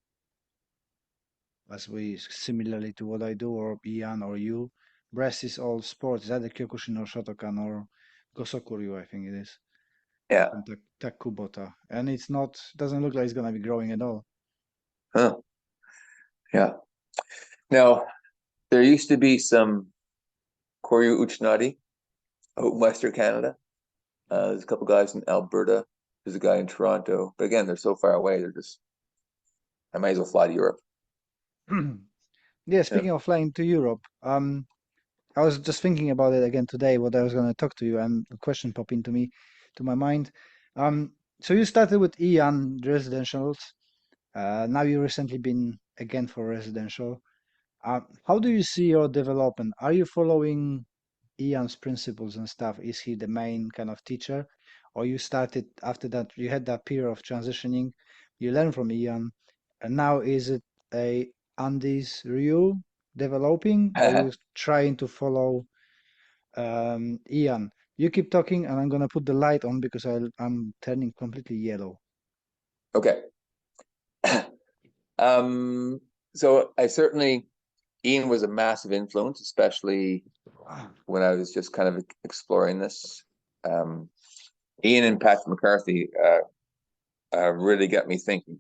as we similarly to what I do, or Ian or you. Rest is all sports. Is either Kyokushin or Shotokan or Gosokuryu, I think it is, yeah, from Takubota. And it's not, doesn't look like it's gonna be growing at all. huh, yeah. Now there used to be some Koryu Uchinadi out in Western Canada. There's a couple guys in Alberta. There's a guy in Toronto. But again, they're so far away. I might as well fly to Europe. Yeah, Yeah. speaking of flying to Europe, I was just thinking about it again today, what I was gonna talk to you, and a question popped into me, to my mind. So you started with Ian residentials. Now you recently been again for residential. How do you see your development? Are you following Ian's principles and stuff? Is he the main kind of teacher? Or you started after that, you had that period of transitioning, you learned from Ian, and now is it a Andy's Ryu developing, or you trying to follow Ian? You keep talking, and I'm gonna put the light on because I'm turning completely yellow. Okay. Um, so I certainly Ian was a massive influence, especially when I was just kind of exploring this. Um, Ian and Patrick McCarthy really got me thinking,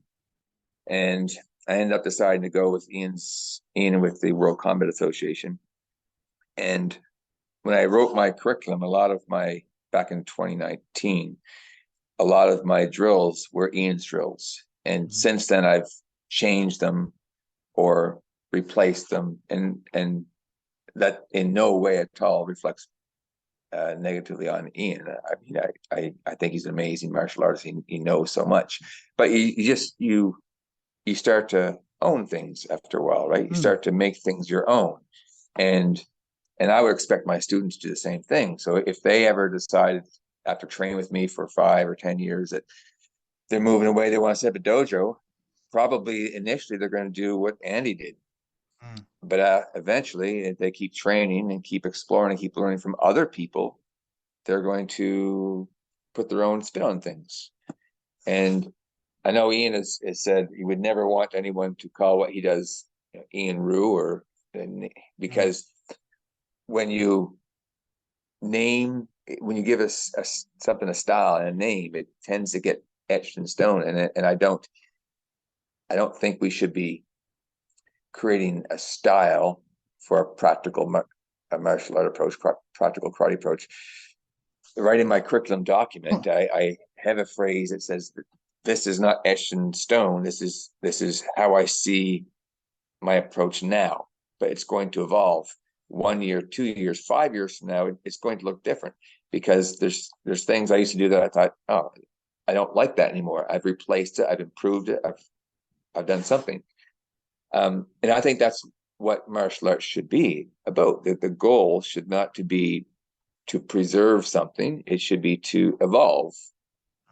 and I ended up deciding to go with Ian with the World Combat Association. And when I wrote my curriculum, back in 2019, a lot of my drills were Ian's drills, and Mhm. since then I've changed them or replaced them, and that in no way at all reflects negatively on Ian. I mean, I think he's an amazing martial artist. He knows so much, but you start to own things after a while, right? You Mm, start to make things your own, and I would expect my students to do the same thing. So if they ever decided after training with me for 5 or 10 years that they're moving away, they want to set up a dojo, probably initially they're going to do what Andy did. mm, But eventually, if they keep training and keep exploring and keep learning from other people, they're going to put their own spin on things. And I know Ian has said he would never want anyone to call what he does Ian Rue, mm, because when you when you give us something a style and a name, it tends to get etched in stone. And I don't think we should be creating a style for a practical martial art approach, practical karate approach. Right in my curriculum document, I have a phrase that says that this is not etched in stone. This is how I see my approach now, but it's going to evolve. 1 year, 2 years, 5 years from now, it's going to look different because there's things I used to do that I thought, oh, I don't like that anymore. I've replaced it. I've improved it. I've done something. And I think that's what martial arts should be about. The goal should not to be to preserve something. It should be to evolve.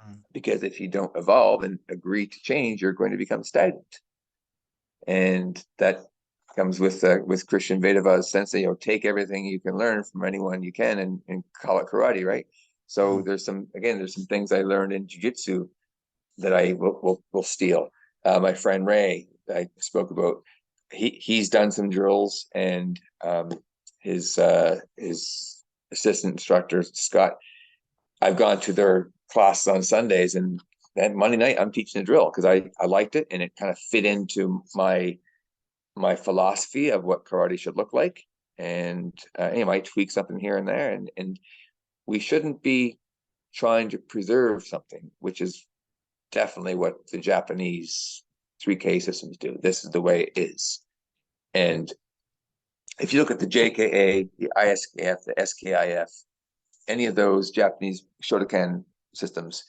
mm. Because if you don't evolve and agree to change, you're going to become stagnant. And that comes with Christian Vedava's sensei, take everything you can learn from anyone you can and call it karate, right? So Mm. there's some things I learned in jiu-jitsu that I will steal. My friend Ray, I spoke about, he's done some drills, and his assistant instructor Scott, I've gone to their classes on Sundays, and then Monday night I'm teaching a drill because I liked it and it kind of fit into my philosophy of what karate should look like. And you might tweak something here and there, and we shouldn't be trying to preserve something, which is definitely what the Japanese 3K systems do. This is the way it is. And if you look at the JKA, the ISKF, the SKIF, any of those Japanese Shotokan systems,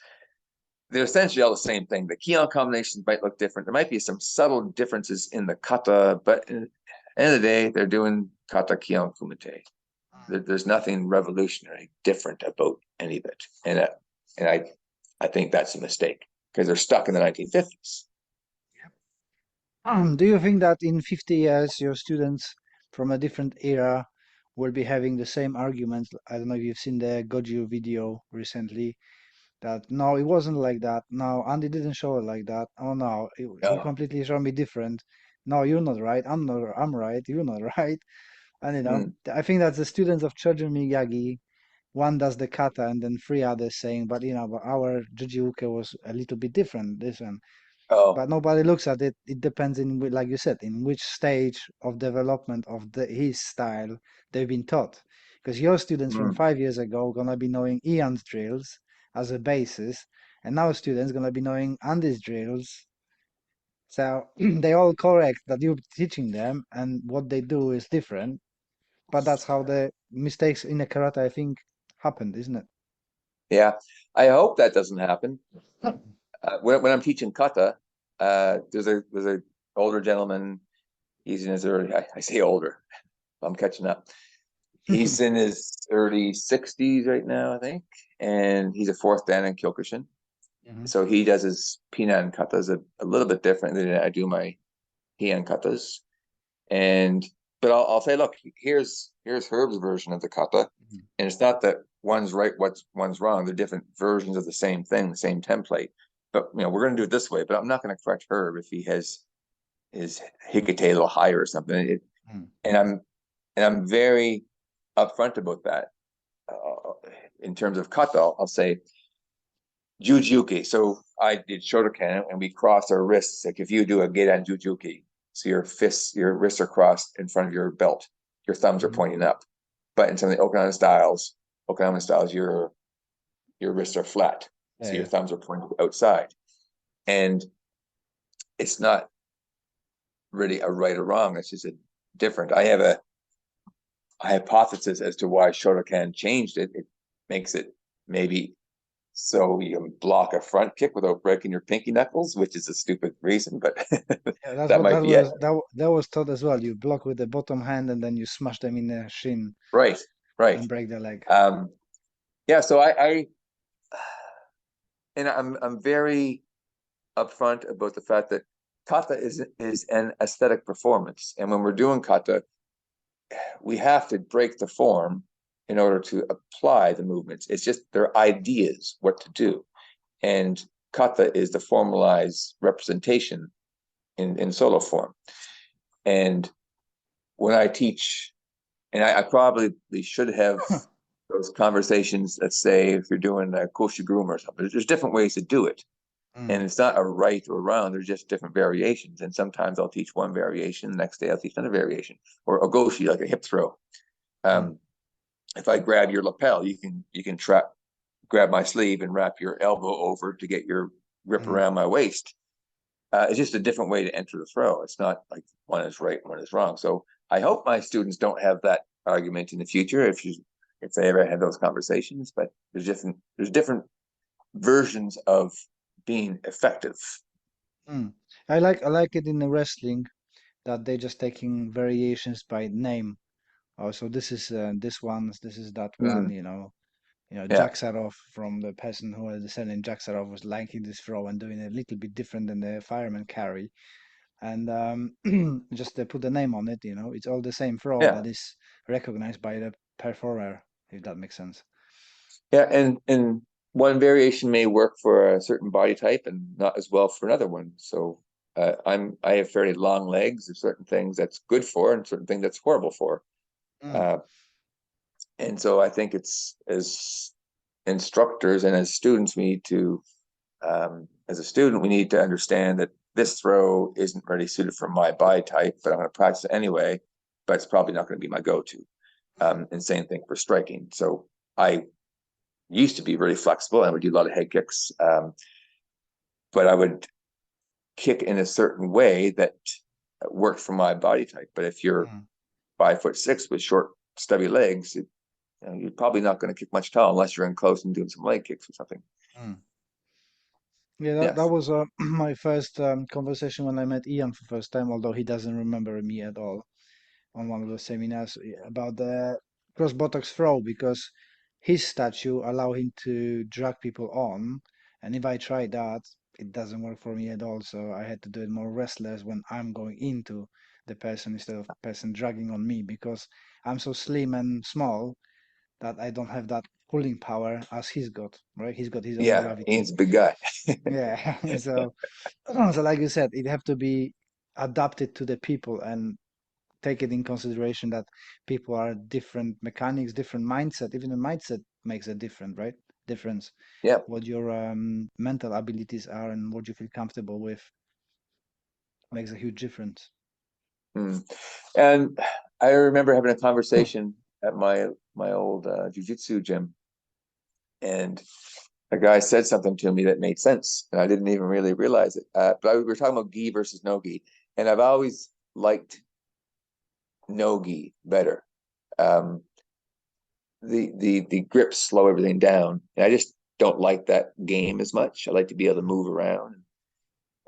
they're essentially all the same thing. The kihon combinations might look different. There might be some subtle differences in the kata, but at the end of the day, they're doing kata, kihon, kumite. There's nothing revolutionary different about any of it. And I think that's a mistake. because they're stuck in the 1950s. Do you think that in 50 years your students from a different era will be having the same arguments? I don't know if you've seen the Goju video recently. That no, it wasn't like that. No, Andy didn't show it like that. Oh no, he No. completely showed me different. No, you're not right. I'm not. I'm right. You're not right. And Mm. I think that the students of Chojun Miyagi, one does the kata, and then three others saying, but but our Jujiuke was a little bit different. This one, Oh. but nobody looks at it. It depends in, like you said, in which stage of development of his style they've been taught. Because your students from Mm. 5 years ago gonna be knowing Ian's drills as a basis, and now students gonna be knowing Andy's drills. So they all correct that you're teaching them, and what they do is different. But that's how the mistakes in the karate, I think, happened, isn't it? Yeah, I hope that doesn't happen. When I'm teaching kata, there's a older gentleman. He's in his early. I say older. I'm catching up. He's in his early 60s right now, I think, and he's a fourth dan in Kyokushin. Mhm. So he does his pinan katas a little bit different than I do my heian katas. And but I'll say, look, here's Herb's version of the kata, Mhm. and it's not that one's right, one's wrong. They're different versions of the same thing, the same template. But we're going to do it this way. But I'm not going to correct Herb if he has his Hikite a little higher or something. Mhm. And I'm very upfront about that. In terms of kata, I'll say Jujuki. So I did Shotokan and we cross our wrists. Like if you do a Gedan Jujuki, so your wrists are crossed in front of your belt, your thumbs are Mhm. pointing up. But in some of the Okinawan styles, your wrists are flat, Yeah, so your yeah. thumbs are pointed outside. And it's not really a right or wrong. It's just a different. I have a hypothesis as to why Shotokan changed it. It makes it maybe so you can block a front kick without breaking your pinky knuckles, which is a stupid reason, but Yeah, that's that what might that be it. was. That was taught as well. You block with the bottom hand and then you smash them in the shin Right, right. and break the leg. Um, yeah, so I'm very upfront about the fact that kata is an aesthetic performance, and when we're doing kata, we have to break the form in order to apply the movements. It's just their ideas what to do, and kata is the formalized representation in solo form. And when I teach, and I probably should have those conversations, let's say if you're doing a koshiguruma or something, there's different ways to do it. And Mm, it's not a right or wrong, there's just different variations. And sometimes I'll teach one variation, the next day I'll teach another variation, or a goshi, like a hip throw. mm, Um, if I grab your lapel, you can grab my sleeve and wrap your elbow over to get your grip mm, around my waist. It's just a different way to enter the throw. It's not like one is right, one is wrong. So I hope my students don't have that argument in the future if they ever had those conversations. But there's different versions of being effective. mm. I like it in the wrestling that they're just taking variations by name. Oh, so this is this one, this is that one. Mm, yeah, Jack Sarov from the person who was selling Jack Sarov was liking this throw and doing it a little bit different than the fireman carry. And just put the name on it. It's all the same throw, yeah, but it's recognized by the performer, if that makes sense. yeah. And one variation may work for a certain body type and not as well for another one. So I have fairly long legs. There's certain things that's good for, and certain things that's horrible for. Mm, Uh, And so I think it's as instructors and as students, we need to, as a student, we need to understand that this throw isn't really suited for my body type, but I'm going to practice it anyway. But it's probably not going to be my go-to. And same thing for striking. So I used to be really flexible and I would do a lot of head kicks, but I would kick in a certain way that worked for my body type. But if you're mm, 5'6" with short, stubby legs, you're probably not going to kick much tail unless you're in close and doing some leg kicks or something. mm. Yeah, that Yes. was my first conversation when I met Ian for first time, although he doesn't remember me at all on one of the seminars about the cross buttocks throw because his statue allow him to drag people on, and if I try that, it doesn't work for me at all. So I had to do it more wrestlers when I'm going into the person instead of person dragging on me because I'm so slim and small that I don't have that pulling power as he's got, right? He's got his own Yeah, gravity. Ian's a big guy. Yeah. So, so like you said, it have to be adapted to the people and take it in consideration that people are different mechanics, different mindset. Even the mindset makes a different, right? Difference. Yeah. What your mental abilities are and what you feel comfortable with makes a huge difference. Mm. And I remember having a conversation at my old jujitsu gym, and a guy said something to me that made sense, and I didn't even really realize it. We were talking about gi versus no gi, and I've always liked no gi better. Um, the grips slow everything down, and I just don't like that game as much. I like to be able to move around.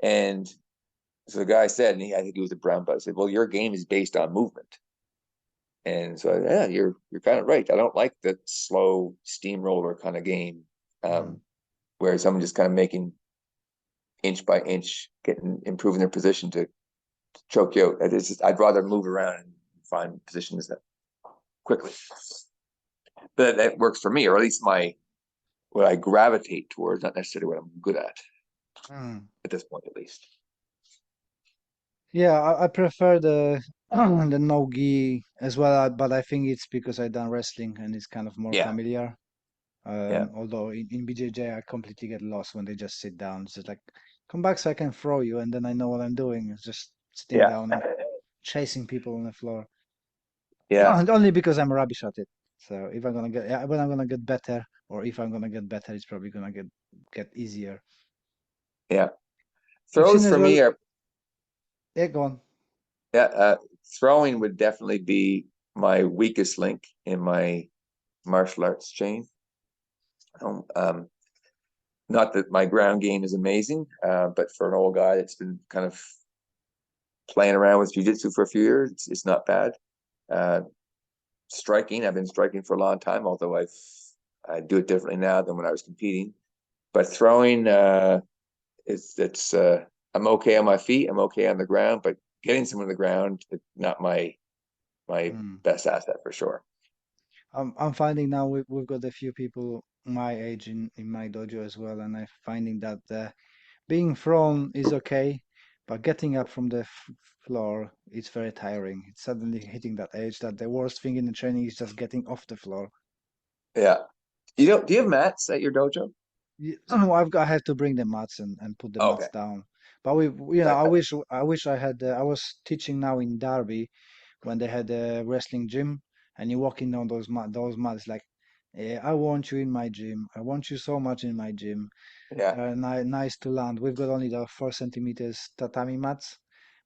And so the guy said, and I think he was a brown belt, said, "Well, your game is based on movement." And so, yeah, you're kind of right. I don't like the slow steamroller kind of game, Mm. where someone just kind of making inch by inch, getting improving their position to choke you out. I'd rather move around and find positions that quickly. But that works for me, or at least what I gravitate towards, not necessarily what I'm good Mm. at this point, at least. Yeah, I prefer the the no gi as well, but I think it's because I done wrestling and it's kind of more Yeah, familiar. yeah, Although in BJJ, I completely get lost when they just sit down. It's just like, come back so I can throw you, and then I know what I'm doing. It's just sitting yeah, down and chasing people on the floor. yeah, And only because I'm rubbish at it. So if I'm gonna get, yeah, when I'm gonna get better, or if I'm gonna get better, it's probably gonna get easier. yeah. You've seen Throws as for well. me are, Yeah, go on. yeah, throwing would definitely be my weakest link in my martial arts chain. Um, Not that my ground game is amazing, but for an old guy that's been kind of playing around with jujitsu for a few years, it's not bad. Uh, Striking, I've been striking for a long time, although I do it differently now than when I was competing. But throwing, it's I'm okay on my feet, I'm okay on the ground, but getting someone on the ground, not my Mm. best asset for sure. I'm finding now we've got a few people my age in my dojo as well, and I'm finding that being thrown is okay, but getting up from the floor is very tiring. It's suddenly hitting that age that the worst thing in the training is just getting off the floor. Yeah. Do you have mats at your dojo? I have to bring the mats and put the Okay. mats down. But That kind I wish I had. I was teaching now in Derby when they had a wrestling gym, and you walk in on those mats like, I want you in my gym. I want you so much in my gym. yeah, They're nice to land. We've got only the 4 centimeters tatami mats,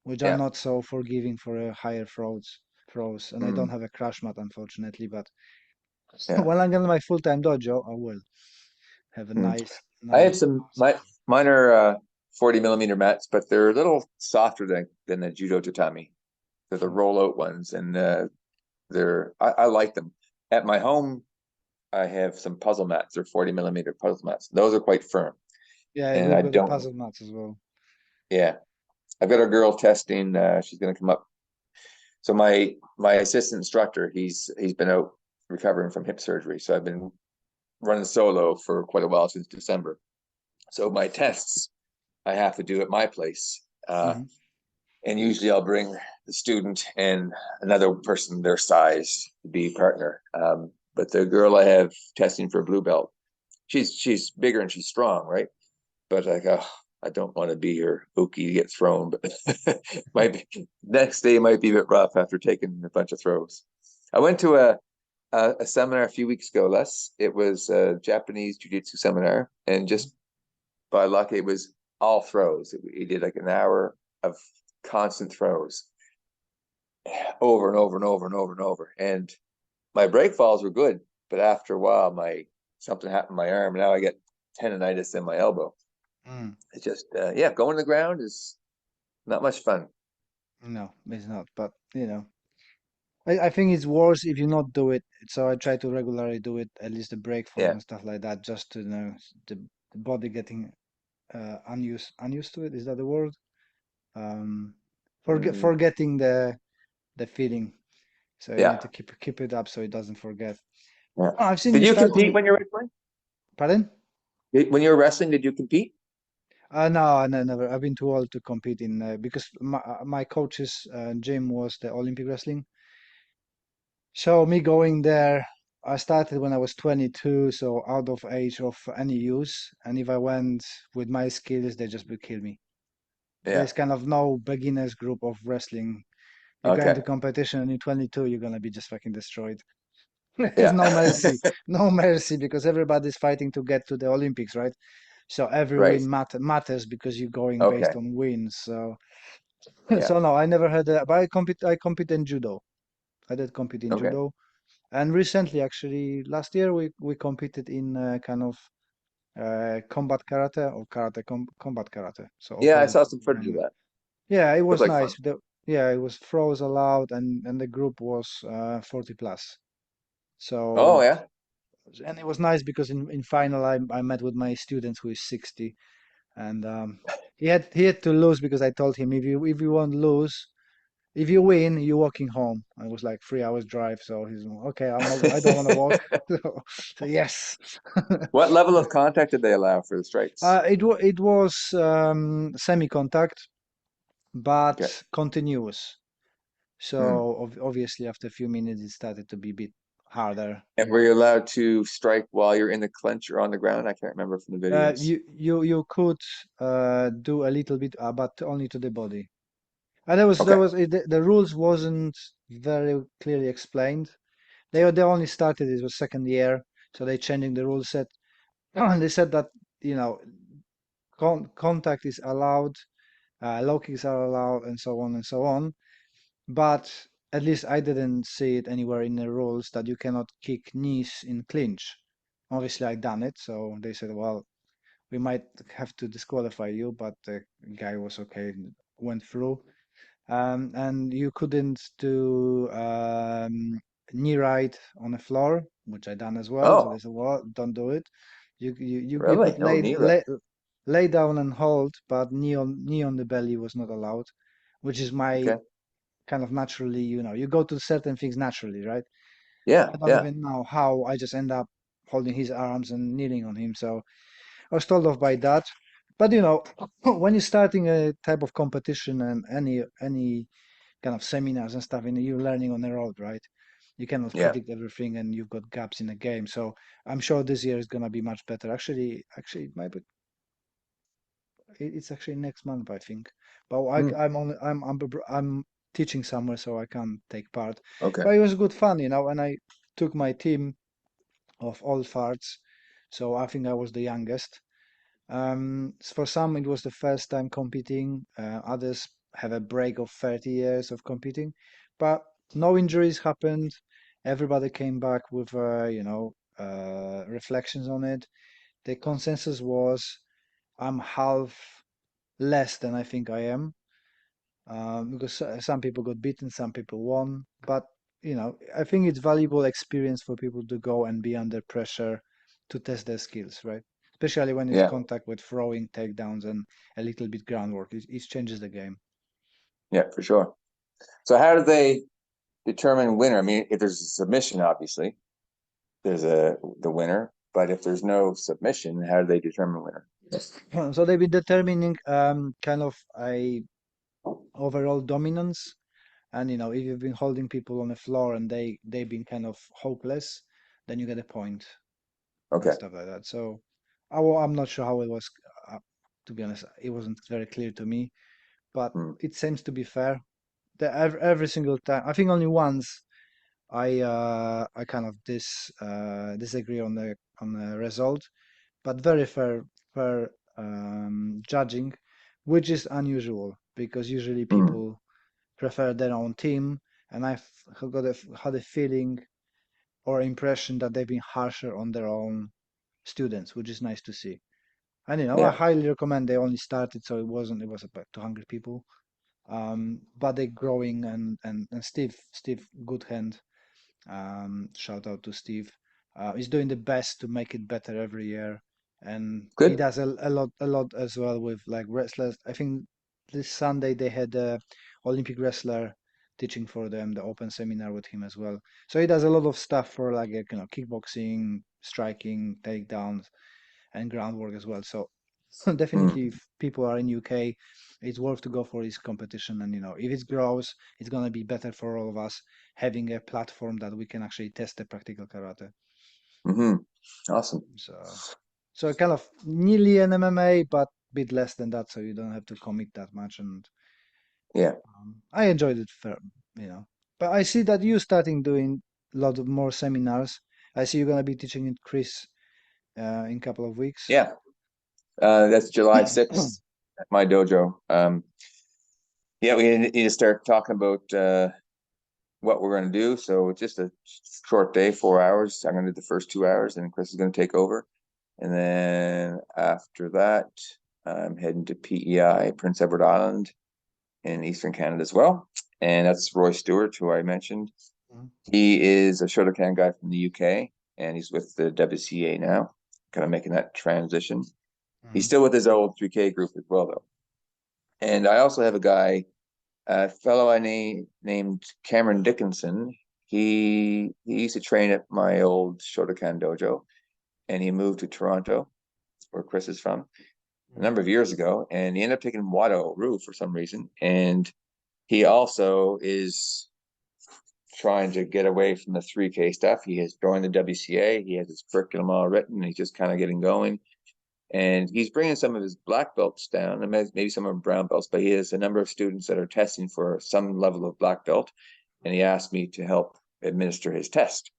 which are yeah. not so forgiving for higher throws, and I don't Mm, have a crash mat unfortunately. But yeah. when I get my full-time dojo, I will have a Mm. I nice have some set. mine are 40 millimeter mats, but they're a little softer than the judo tatami. They're the Mm. rollout ones, and I like them. At my home, I have some puzzle mats. They're 40 millimeter puzzle mats. Those are quite firm, Yeah, and we've I got the don't. puzzle mats as well. Yeah, I've got a girl testing. She's going to come up. So my assistant instructor, he's been out recovering from hip surgery. So I've been running solo for quite a while since December. So my tests I have to do at my place. Hmm. And usually I'll bring the student and another person their size to be partner. But the girl I have testing for blue belt, she's bigger and she's strong, right? But like, oh, I don't want to be her Ookie to get thrown. But might be, next day might be a bit rough after taking a bunch of throws. I went to a seminar a few weeks ago. Les, it was a Japanese jiu-jitsu seminar, and just by luck, it was all throws. He did like an hour of constant throws over and over and over and over and over. And my break falls were good, but after a while, my something happened to my arm. Now I get tendonitis in my elbow. Mm. It's just yeah, going to the ground is not much fun. No, it's not. But I think it's worse if you not do it. So I try to regularly do it, at least the break fall Yeah, and stuff like that, just to the body getting unused to it. Is that the word? Um, Mm, forgetting the feeling. So you need yeah, to keep it up so it doesn't forget. yeah. Oh, I've seen Did you you compete starting. when you were wrestling? Pardon? When you were wrestling, did you compete? No, no, never. I've been too old to compete in because my coach's gym was the Olympic wrestling. So me going there, I started when I was 22, so out of age of any use. And if I went with my skills, they just would kill me. Yeah. There's kind of no beginners group of wrestling. You go into Okay. competition and you're 22, you're gonna be just fucking destroyed. There's no Yeah. mercy, no mercy because everybody's fighting to get to the Olympics, right? So every Right. win matters because you're going based Okay. on wins. So Yeah. so no, I never had a, but I compete in judo. I did compete in Okay. judo. And recently, actually, last year we competed in kind of combat karate or combat karate, so Yeah, I opposite saw some footage of groundwork. that. Yeah, it Looked was like fun. nice. Yeah, it was throws allowed, and the group was 40 plus. Oh So yeah. and it was nice because in final I met with my student who is 60, and he had to lose because I told him if you won't lose. If you win, you're walking home. I was like 3 hours drive, so he's okay. I'm not. I don't want to walk. So yes. What level of contact did they allow for the strikes? It was semi-contact, Okay. but continuous. Hmm. So obviously, after a few minutes, it started to be a bit harder. And were you allowed to strike while you're in the clinch or on the ground? I can't remember from the videos. You could do a little bit, but only to the body. And there Okay. was the rules wasn't very clearly explained. They only started it was second year, so they changing the rule set. And they said that you know contact is allowed, low kicks are allowed, and so on and so on. But at least I didn't see it anywhere in the rules that you cannot kick knees in clinch. Obviously, I done it, so they said, well, we might have to disqualify you, but the guy was okay, went through. And you couldn't do knee right on the floor, which I done as well. So they Oh, said, "Well, don't do it. You really? could No knee right. lay down and hold, but knee on the belly was not allowed, which is my Okay. kind of naturally, you go to certain things naturally, right? Yeah. I don't Yeah. even know how I just end up holding his arms and kneeling on him. So I was told off by that. But when you're starting a type of competition and any kind of seminars and stuff, and you're learning on the road, right? You cannot Yeah. predict everything, and you've got gaps in the game. So I'm sure this year is gonna be much better. Actually, it might be. It's actually next month, I think. But Hmm. I'm only I'm teaching somewhere, so I can't take part. Okay. But it was good fun, and I took my team of all farts. So I think I was the youngest. For some, it was the first time competing. Others have a break of 30 years of competing, but no injuries happened. Everybody came back with, reflections on it. The consensus was I'm half less than I think I am, because some people got beaten, some people won. But I think it's valuable experience for people to go and be under pressure to test their skills, right? Especially when it's Yeah. contact with throwing, takedowns, and a little bit groundwork. It changes the game. Yeah, for sure. So how do they determine winner? I mean, if there's a submission, obviously, there's the winner. But if there's no submission, how do they determine winner? So they've been determining kind of a overall dominance. And if you've been holding people on the floor and they've been kind of hopeless, then you get a point and Okay. stuff like that. So I'm not sure how it was. To be honest, it wasn't very clear to me, but Hmm. it seems to be fair. Every single time, I think only once I kind of disagree on the result, but very fair judging, which is unusual because usually Hmm. people prefer their own team, and had a feeling or impression that they've been harsher on their own students, which is nice to see. And I Yeah. highly recommend. They only started, so it was about 200 people. But they're growing, and Steve Goodhand, shout out to Steve. He's doing the best to make it better every year. and he Good. does a lot as well with like wrestlers. I think this Sunday they had a Olympic wrestler teaching for them the open seminar with him as well. So he does a lot of stuff for like kickboxing, striking, takedowns, and groundwork as well. So definitely, Mm, if people are in UK, it's worth to go for this competition. And if it grows, it's gonna be better for all of us having a platform that we can actually test the practical karate. hmm. Awesome. So, so kind of nearly an MMA, but a bit less than that, so you don't have to commit that much. And Yeah. I enjoyed it, you know. But I see that you starting doing a lot of more seminars. I see you're gonna be teaching it, Chris, in a couple of weeks. Yeah. That's July 6th at my dojo. Yeah, we need to start talking about what we're going to do. So just a short day, 4 hours. I'm going to do the first 2 hours, and Chris is going to take over. And then after that, I'm heading to PEI, Prince Edward Island in Eastern Canada as well. And that's Roy Stewart, who I mentioned. Mhm. He is a Shotokan guy from the UK, and he's with the WCA now, kind of making that transition. He's Mhm. still with his old 3K group as well, though. And I also have a guy, a fellow named Cameron Dickinson. He used to train at my old Shotokan dojo, and he moved to Toronto, where Chris is from, a Mhm. number of years ago, and he ended up taking Wado Ryu for some reason. And he also is trying to get away from the 3K stuff. He has joined the WCA. He has his curriculum all written. And he's just kind of getting going. And he's bringing some of his black belts down, and maybe some of them brown belts, but he has a number of students that are testing for some level of black belt. And he asked me to help administer his test.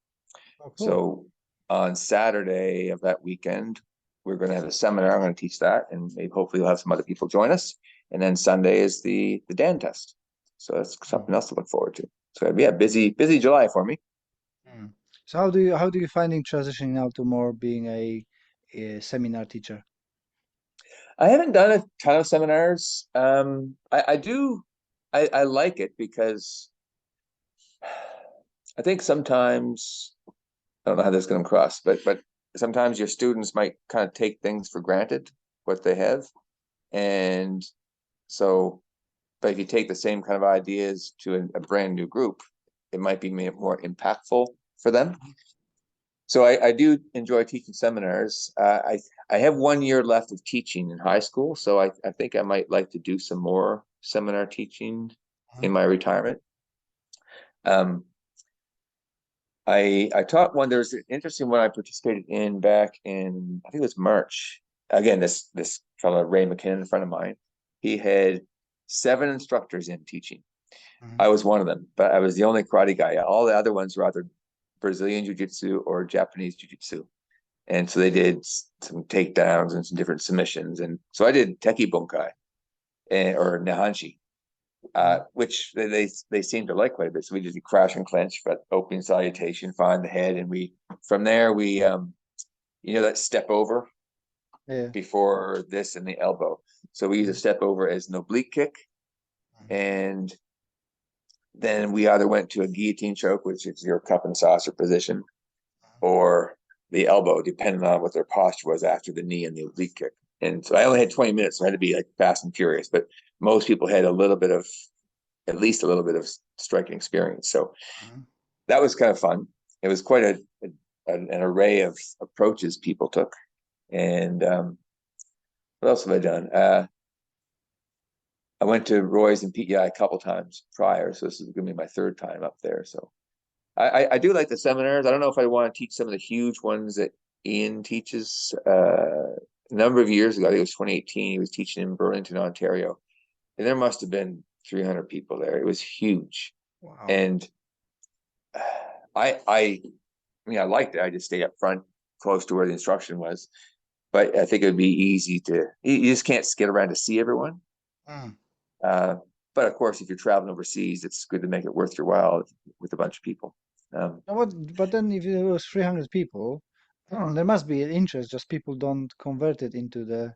Oh, cool. So on Saturday of that weekend, we're going to have a seminar. I'm going to teach that, and maybe hopefully we'll have some other people join us. And then Sunday is the Dan test. So that's Mm. something else to look forward to. So yeah, busy July for me. Mm. So how do you finding transitioning now to more being a seminar teacher? I haven't done a ton of seminars. I do. I like it because I think sometimes I don't know how this is going to cross, but sometimes your students might kind of take things for granted what they have, and so but if you take the same kind of ideas to a brand new group, it might be more impactful for them. So I do enjoy teaching seminars. I have 1 year left of teaching in high school, so I think I might like to do some more seminar teaching in Mhm. my retirement. Um, I taught one. There's an interesting one I participated in back in I think it was March. Again, this fellow Ray McKinnon, a friend of mine, he had 7 instructors in teaching. Mhm. I was one of them, but I was the only karate guy. All the other ones were either Brazilian jiu-jitsu or Japanese jiu-jitsu. And so they did some takedowns and some different submissions. And so I did teki bunkai or nahanshi, Mhm. which they seemed to like quite a bit. So we did the crash and clinch, but opening salutation, find the head, and we from there we that step over Yeah. before this and the elbow. So we use a Mhm. step over as an oblique kick, Mhm. and then we either went to a guillotine choke, which is your cup and saucer position, or the elbow, depending on what their posture was after the knee and the oblique kick. And so I only had 20 minutes, so I had to be like fast and furious. But most people had at least a little bit of striking experience. So Mhm. that was kind of fun. It was quite an array of approaches people took. And what else have I done? I went to Roy's and PEI a couple times prior, so this is going to be my third time up there. So I do like the seminars. I don't know if I want to teach some of the huge ones that Ian teaches. A number of years ago, I think it was 2018, he was teaching in Burlington, Ontario. And there must have been 300 people there. It was huge. Wow. And I mean, I liked it. I just stayed up front, close to where the instruction was. But I think it would be easy you just can't get around to see everyone. Mm. Uh, but of course, if you're traveling overseas, it's good to make it worth your while with a bunch of people. But then if it was 300 people, there must be an interest, just people don't convert it into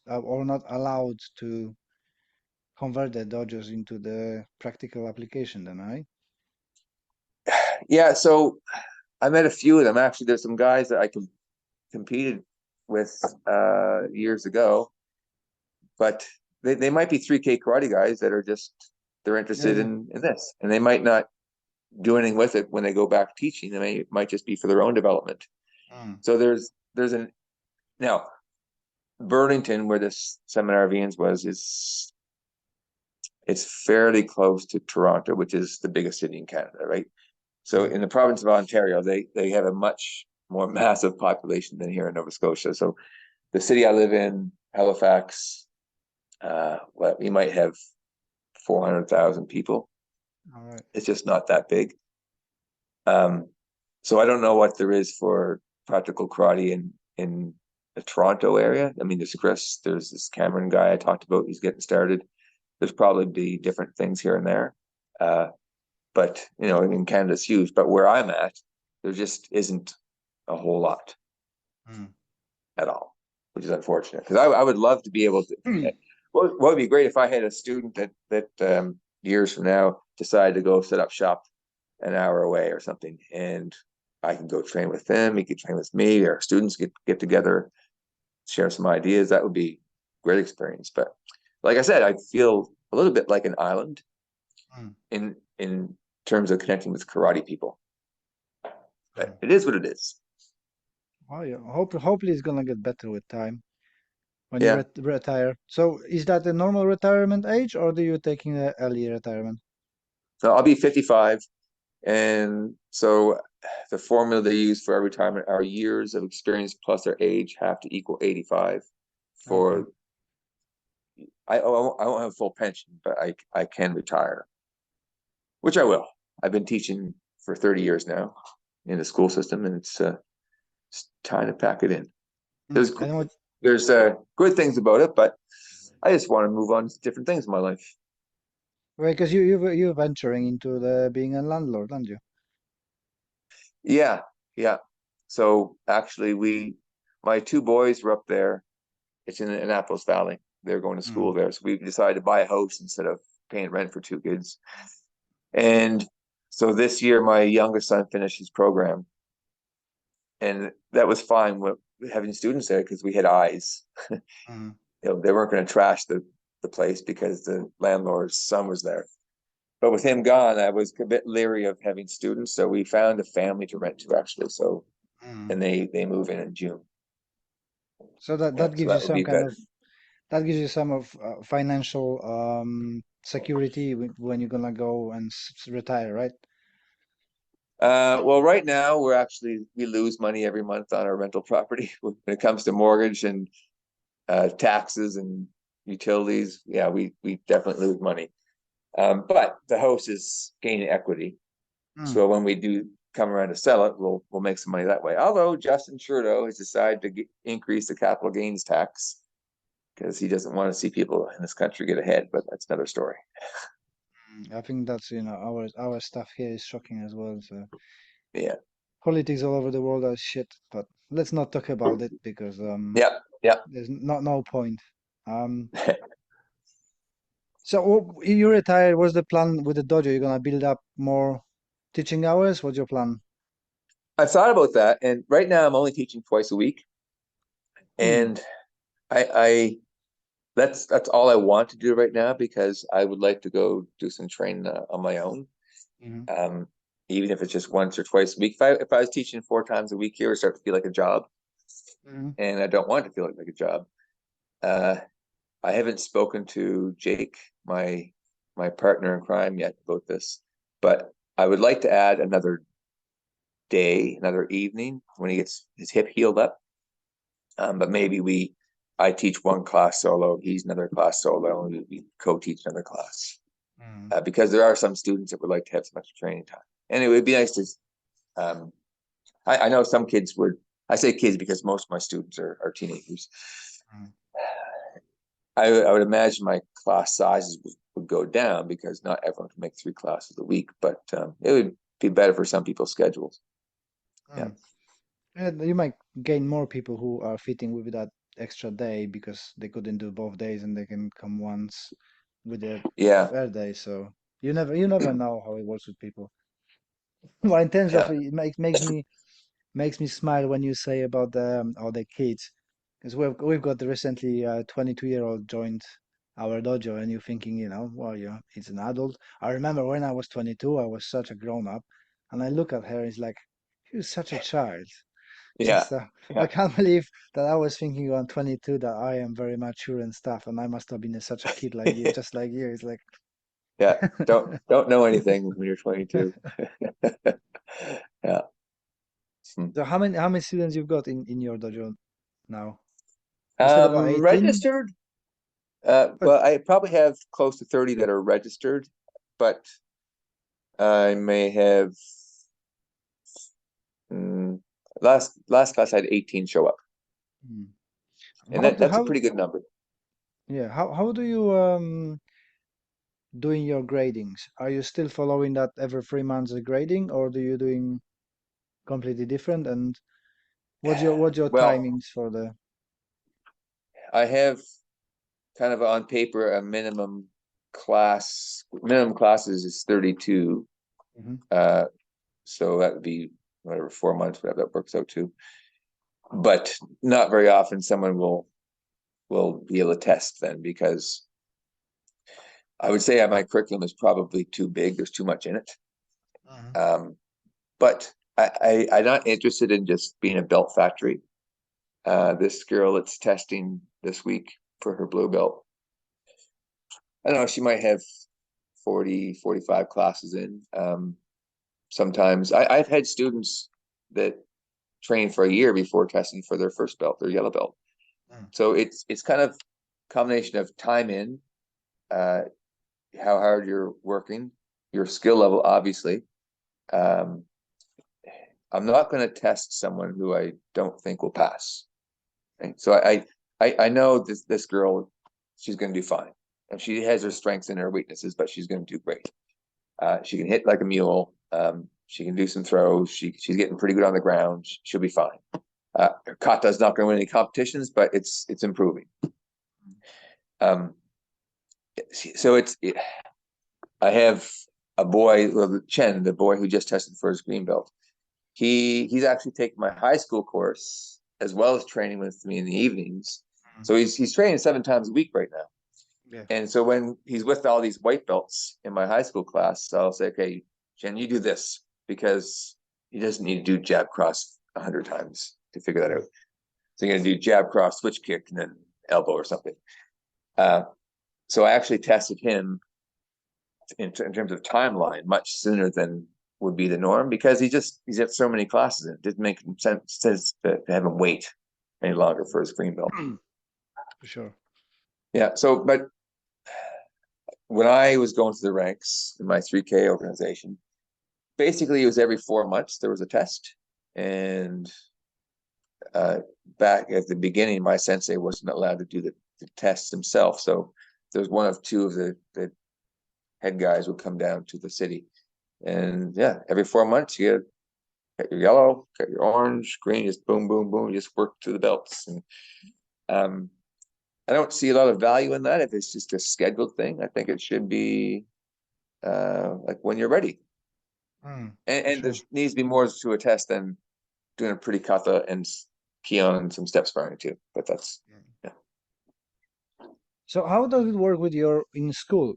or not allowed to convert the dojos into the practical application then, right? Yeah, so I met a few of them. Actually, there's some guys that I competed with years ago, but they might be 3K karate guys that are just they're Yeah, interested yeah. in this, and they might not do anything with it when they go back teaching. It might just be for their own development. Mm, So there's an now Burlington, where this seminar of Ian's was, is it's fairly close to Toronto, which is the biggest city in Canada, right? So mm, in the province of Ontario, they have a much more massive population than here in Nova Scotia. So the city I live in, Halifax, well, we might have 400,000 people. all right. It's just not that big. Um, so I don't know what there is for practical karate in the Toronto area. I mean, there's Chris, there's this Cameron guy I talked about. He's getting started. There's probably be different things here and there. But in Canada's huge. But where I'm at, there just isn't a whole lot Mm. at all, which is unfortunate. Because I would love to be able to. What would be great if I had a student that years from now decided to go set up shop an hour away or something, and I can go train with them. He could train with me. Our students get together, share some ideas. That would be a great experience. But like I said, I feel a little bit like an island Mm, in terms of connecting with karate people. mm. But it is what it is. Oh yeah. Hopefully it's gonna get better with time when you Yeah. retire. So is that the normal retirement age, or do you taking the early retirement? So I'll be 55. And so the formula they use for our retirement, our years of experience plus our age have to equal 85 Okay. for I won't have full pension, but I can retire, which I will. I've been teaching for 30 years now in the school system, and it's time to pack it in. Mm. There's And what? there's good things about it, but I just want to move on to different things in my life. Well, because you're venturing into the being a landlord, aren't you? Yeah, yeah. So actually, my two boys were up there. It's in Annapolis Valley. They're going to Mm, school there, so we decided to buy a house instead of paying rent for two kids. And so this year, my youngest son finished his program, and that was fine with having students there because we had eyes. mm, They weren't going to trash the place because the landlord's son was there. But with him gone, I was a bit leery of having students, so we found a family to rent to actually. So mm. and they move in June. So that Yeah, that so gives you that would some be kind better. of that gives you some of financial security when you're gonna go and retire, right? Well, right now we lose money every month on our rental property when it comes to mortgage and taxes and utilities. Yeah, we definitely lose money. But the house is gaining equity, Mm, so when we do come around to sell it, we'll make some money that way. Although Justin Trudeau has decided to increase the capital gains tax because he doesn't want to see people in this country get ahead, but that's another story. I think that's our stuff here is shocking as well. So Yeah, politics all over the world are shit, but let's not talk about it because yeah, yeah. there's not no point. Um, so you retired. What's the plan with the dojo? You're gonna build up more teaching hours? What's your plan? I thought about that, and right now I'm only teaching twice a week, Mm, and I that's all I want to do right now because I would like to go do some training on my own. hmm Um, Even if it's just once or twice a week. If I was teaching 4 times a week here, it would start to feel like a job, hmm and I don't want it to feel like a job. Uh, I haven't spoken to Jake, my partner in crime, yet about this, but I would like to add another day, another evening when he gets his hip healed up. But maybe I teach one class solo, he's another class solo, and we co-teach another class. mm. Because there are some students that would like to have some extra training time. And it would be nice to, um, I know some kids would, I say kids because most of my students are teenagers. Mm. I would imagine my class sizes would go down because not everyone can make 3 classes a week, but it would be better for some people's schedules. Yeah. Mm. And you might gain more people who are fitting with that extra day because they couldn't do both days and they can come once with the Yeah. third day. So you never know how it works with people. Well, in terms of Yeah. it makes me smile when you say about the all the kids. Because we've got the recently 22-year-old joined our dojo, and you're thinking, well, yeah, he's an adult. I remember when I was 22, I was such a grown up, and I look at her, it's like, she was such a child. Yeah, Just I yeah, can't believe that I was thinking on 22 that I am very mature and stuff, and I must have been such a kid like you, just like you. It's like, yeah. Don't know anything when you're 22. Yeah. Hmm. so how many students you've got in your dojo now? You said about 18? Registered. But Well, I probably have close to 30 that are registered, but I may have mm, last class I had 18 show up, hmm, and how do that's a how pretty good number. yeah how do you doing your gradings? Are you still following that every 3 months grading, or do you doing completely different? And what's your Well, timings for the? I have kind of on paper a minimum classes is 32. Mhm. Uh, so that would be whatever 4 months, whatever that works out to. But not very often someone will be able to test then, because I would say my curriculum is probably too big. There's too much in it. Mhm. Um, but I'm not interested in just being a belt factory. This girl that's testing this week for her blue belt, I don't know, she might have 40, 45 classes in. Sometimes I've had students that train for a year before testing for their first belt, their yellow belt. Mm. So it's kind of combination of time in, uh, how hard you're working, your skill level, obviously. Um, I'm not going to test someone who I don't think will pass. Right? So I know this girl, she's going to do fine, and she has her strengths and her weaknesses, but she's going to do great. She can hit like a mule. She can do some throws. She's getting pretty good on the ground. She'll be fine. Her kata's not going to win any competitions, but it's improving. Um, so I have a boy, well, Chen, the boy who just tested for his green belt. He's actually taken my high school course as well as training with me in the evenings. Mm. So he's training 7 times a week right now. Yeah. And so when he's with all these white belts in my high school class, I'll say, okay, Jen, you do this, because he doesn't need to do jab cross 100 times to figure that Mm. out. So you're going to do jab cross, switch kick, and then elbow or something. Uh, so I actually tested him in terms of timeline much sooner than would be the norm, because he's at so many classes, and it didn't make sense to have him wait any longer for his green belt. For sure. Yeah. So, but when I was going through the ranks in my 3K organization, basically it was every 4 months there was a test. And back at the beginning, my sensei wasn't allowed to do the tests himself. So there was one of two of the head guys would come down to the city. And yeah, every 4 months you get your yellow, get your orange, green, just boom, boom, boom, just work through the belts. And um, I don't see a lot of value in that if it's just a scheduled thing. I think it should be like when you're ready. For And there sure. needs to be more to a test than doing a pretty kata and kihon and some step sparring too. But that's, yeah. So how does it work with your in school?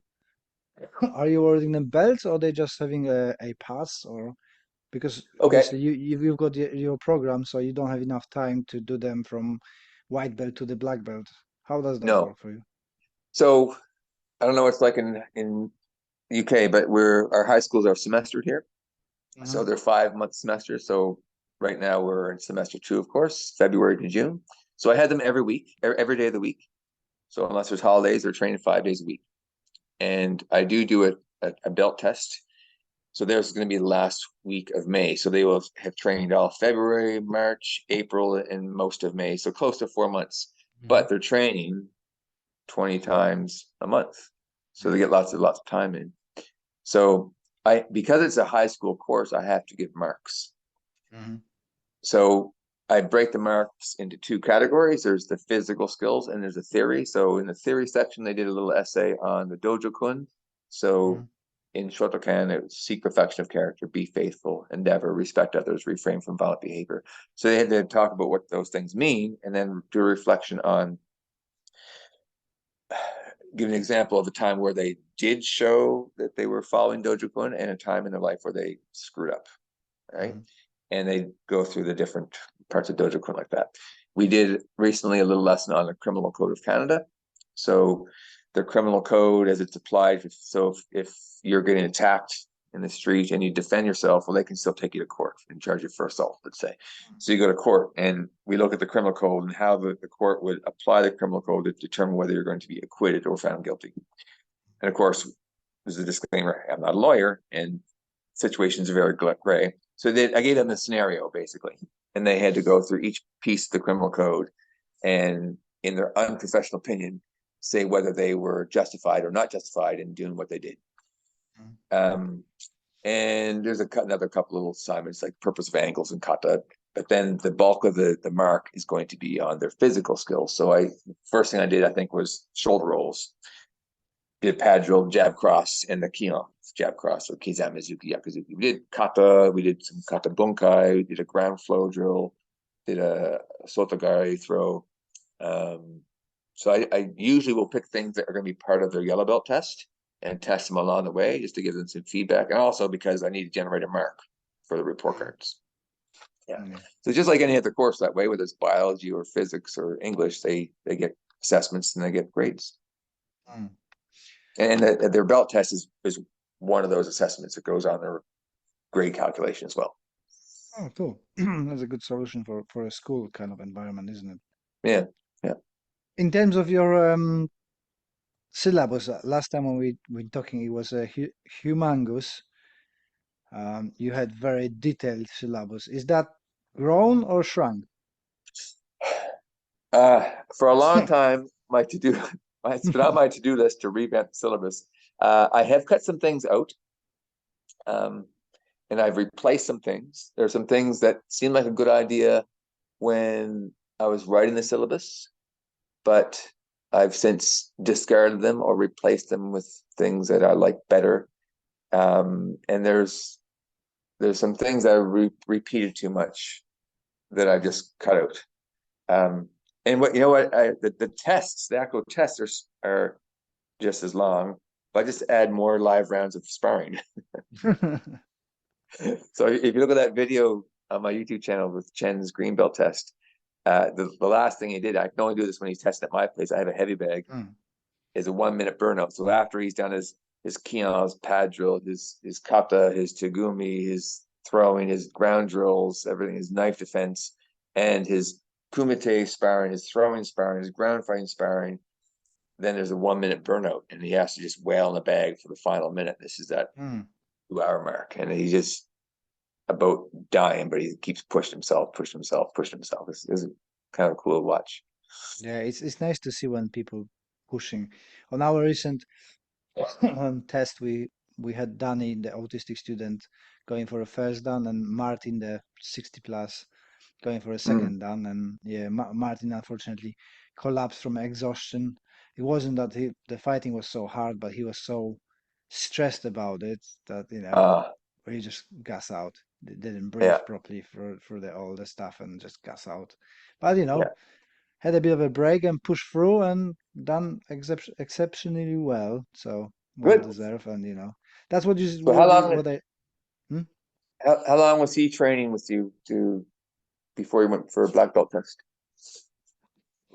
Are you awarding them belts, or they just having a pass, or because Okay. obviously you've got your program, so you don't have enough time to do them from white belt to the black belt. How does that No. work for you? So I don't know what it's like in UK, but our high schools are semestered here. So Hmm. they're 5 month semesters. So right now we're in semester two, of course, February to June. So I had them every week, every day of the week. So unless there's holidays, they're training 5 days a week. And I do a belt test. So there's going to be the last week of May. So they will have trained all February, March, April, and most of May. So close to 4 months. Hmm. But they're training 20 times a month. So they Yeah. get lots of time in. So because it's a high school course, I have to give marks. Hmm. So I break the marks into two categories. There's the physical skills and there's a theory. So in the theory section, they did a little essay on the dojo kun. Hmm. So in Shotokan, it was seek perfection of character, be faithful, endeavor, respect others, refrain from violent behavior. So they had to talk about what those things mean, and then do a reflection on, give an example of a time where they did show that they were following Dojokun, and a time in their life where they screwed up, right? Mhm. And they go through the different parts of Dojokun like that. We did recently a little lesson on the Criminal Code of Canada. So the criminal code as it's applied. So if you're getting attacked in the street and you defend yourself, well, they can still take you to court and charge you for assault, let's say. So you go to court and we look at the criminal code and how the court would apply the criminal code to determine whether you're going to be acquitted or found guilty. And of course, there's a disclaimer, I'm not a lawyer and situations are very gray. So I gave them a scenario basically, and they had to go through each piece of the criminal code and in their unprofessional opinion, say whether they were justified or not justified in doing what they did. And there's another couple of little assignments like purpose of angles and kata, but then the bulk of the mark is going to be on their physical skills. So first thing I did, I think, was shoulder rolls. Did pad drill, jab cross, and the kihon, jab cross, or kizamizuki, yakuzuki. We did kata, we did some kata bunkai, we did a ground flow drill, did a sotogari throw. So I usually will pick things that are going to be part of their yellow belt test and test them along the way just to give them some feedback. And also because I need to generate a mark for the report cards. Yeah. So just like any other course that way, whether it's biology or physics or English, they get assessments and they get grades. Mm. And their belt test is one of those assessments that goes on their grade calculation as well. Oh, cool. That's a good solution for a school kind of environment, isn't it? Yeah. Yeah. In terms of your syllabus, last time when we were talking, it was a humongous. You had very detailed syllabus. Is that grown or shrunk? For a long time, it's been on my to-do list to revamp the syllabus. I have cut some things out, and I've replaced some things. There are some things that seemed like a good idea when I was writing the syllabus, but I've since discarded them or replaced them with things that I like better. And there's some things that I repeated too much that I just cut out. And the tests, the actual tests are just as long, but I just add more live rounds of sparring. So if you look at that video on my YouTube channel with Chen's green belt test, the last thing he did, I can only do this when he's testing at my place. I have a heavy bag, is a 1 minute burnout. So after he's done his kihon, his pad drill, his kata, his tagumi, his throwing, his ground drills, everything, his knife defense, and his kumite sparring, his throwing sparring, his ground fighting sparring, then there's a 1 minute burnout and he has to just wail in the bag for the final minute. This is that 2 hour mark. And he's just about dying, but he keeps pushing himself. This is kind of cool to watch. Yeah, it's nice to see when people pushing. On our recent test, we had Danny, the autistic student, going for a first down, and Martin, the 60 plus, going for a second down. And yeah, Martin unfortunately collapsed from exhaustion. It wasn't that the fighting was so hard, but he was so stressed about it that he just gas out. Didn't breathe Yeah, properly for all the stuff and just gas out. But yeah, had a bit of a break and pushed through and done exceptionally well. So well good. deserved, and that's what you So how long what I. Hmm? how long was he training with you to before he went for a black belt test?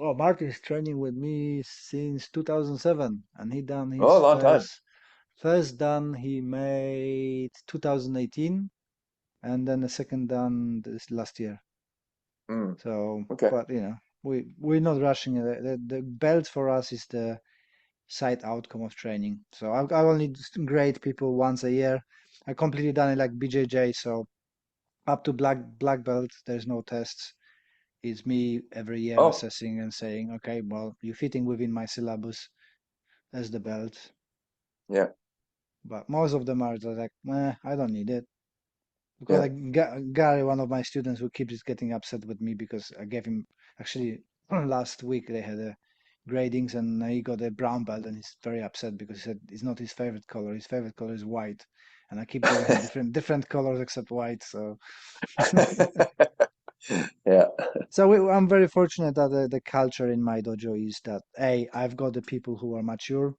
Oh, Martin's training with me since 2007, and he done his Oh, a long time. first done he made 2018, and then the second done this last year. So, Okay. but we're not rushing it. The belt for us is the side outcome of training. So I only grade people once a year. I completely done it like BJJ. So up to black belt, there's no tests. It's me every year Oh, assessing and saying, okay, well, you're fitting within my syllabus as the belt. yeah, But most of them are just like, I don't need it. Because yeah. like Gary, one of my students who keeps getting upset with me because I gave him actually last week they had a gradings, and he got a brown belt, and he's very upset because he said it's not his favorite color. His favorite color is white, and I keep giving him different colors except white. So, Yeah, so I'm very fortunate that the culture in my dojo is that I've got the people who are mature,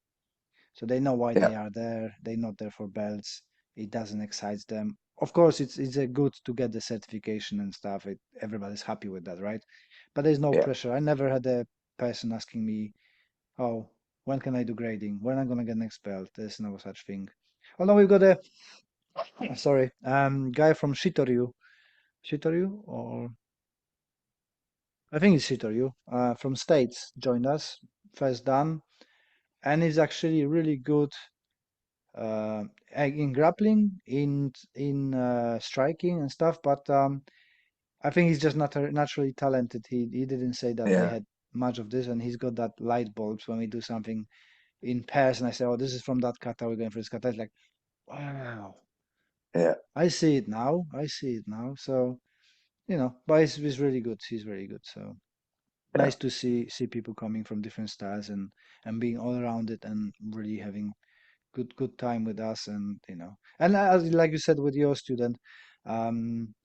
so they know why yeah, they are there. They're not there for belts. It doesn't excite them. Of course, it's a good to get the certification and stuff. Everybody's happy with that, right? But there's no yeah, pressure. I never had a person asking me, "Oh, when can I do grading? When I'm gonna get next belt?" There's no such thing. Although we've got a sorry, guy from Shitoryu, or I think it's Shitoryu, from States joined us first dan, and is actually really good uh, in grappling, in striking and stuff. But I think he's just not naturally talented. He didn't say that they yeah, had much of this, and he's got that light bulbs when we do something in pairs, and I say, "Oh, this is from that kata. We're going for this kata." It's like, wow, yeah, I see it now. I see it now. So but he's really good. He's very good. So yeah. nice to see people coming from different styles and being all around it and really having good time with us, and as like you said with your student,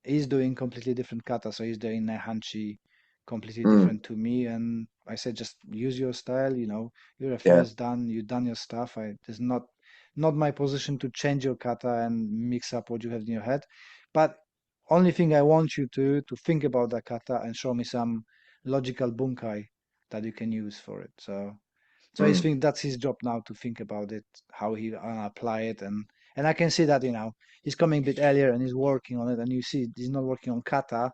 he's doing completely different kata, so he's doing a hanchi completely Mm, different to me, and I said just use your style, you're a yeah. first dan, you've done your stuff. There's not my position to change your kata and mix up what you have in your head, but only thing I want you to think about that kata and show me some logical bunkai that you can use for it. So Mm, that's his job now to think about it, how he apply it, and I can see that he's coming a bit earlier and he's working on it, and you see he's not working on kata,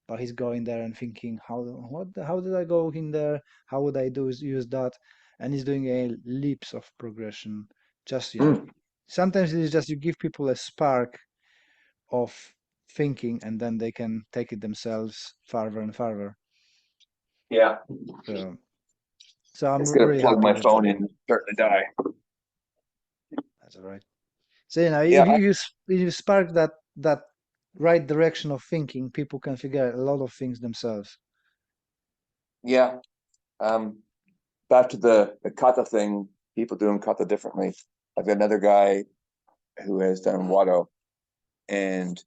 but he's going there and thinking how did I go in there, how would I use that, and he's doing a leaps of progression. Just mm. sometimes it is just you give people a spark of thinking, and then they can take it themselves farther and farther. Yeah. So so I'm It's gonna really plug happy my with that. phone in, starting to die. That's all right. So Yeah, if you spark that right direction of thinking, people can figure out a lot of things themselves. yeah. Um, back to the kata thing, people doing kata differently. I've got another guy who has done wado, and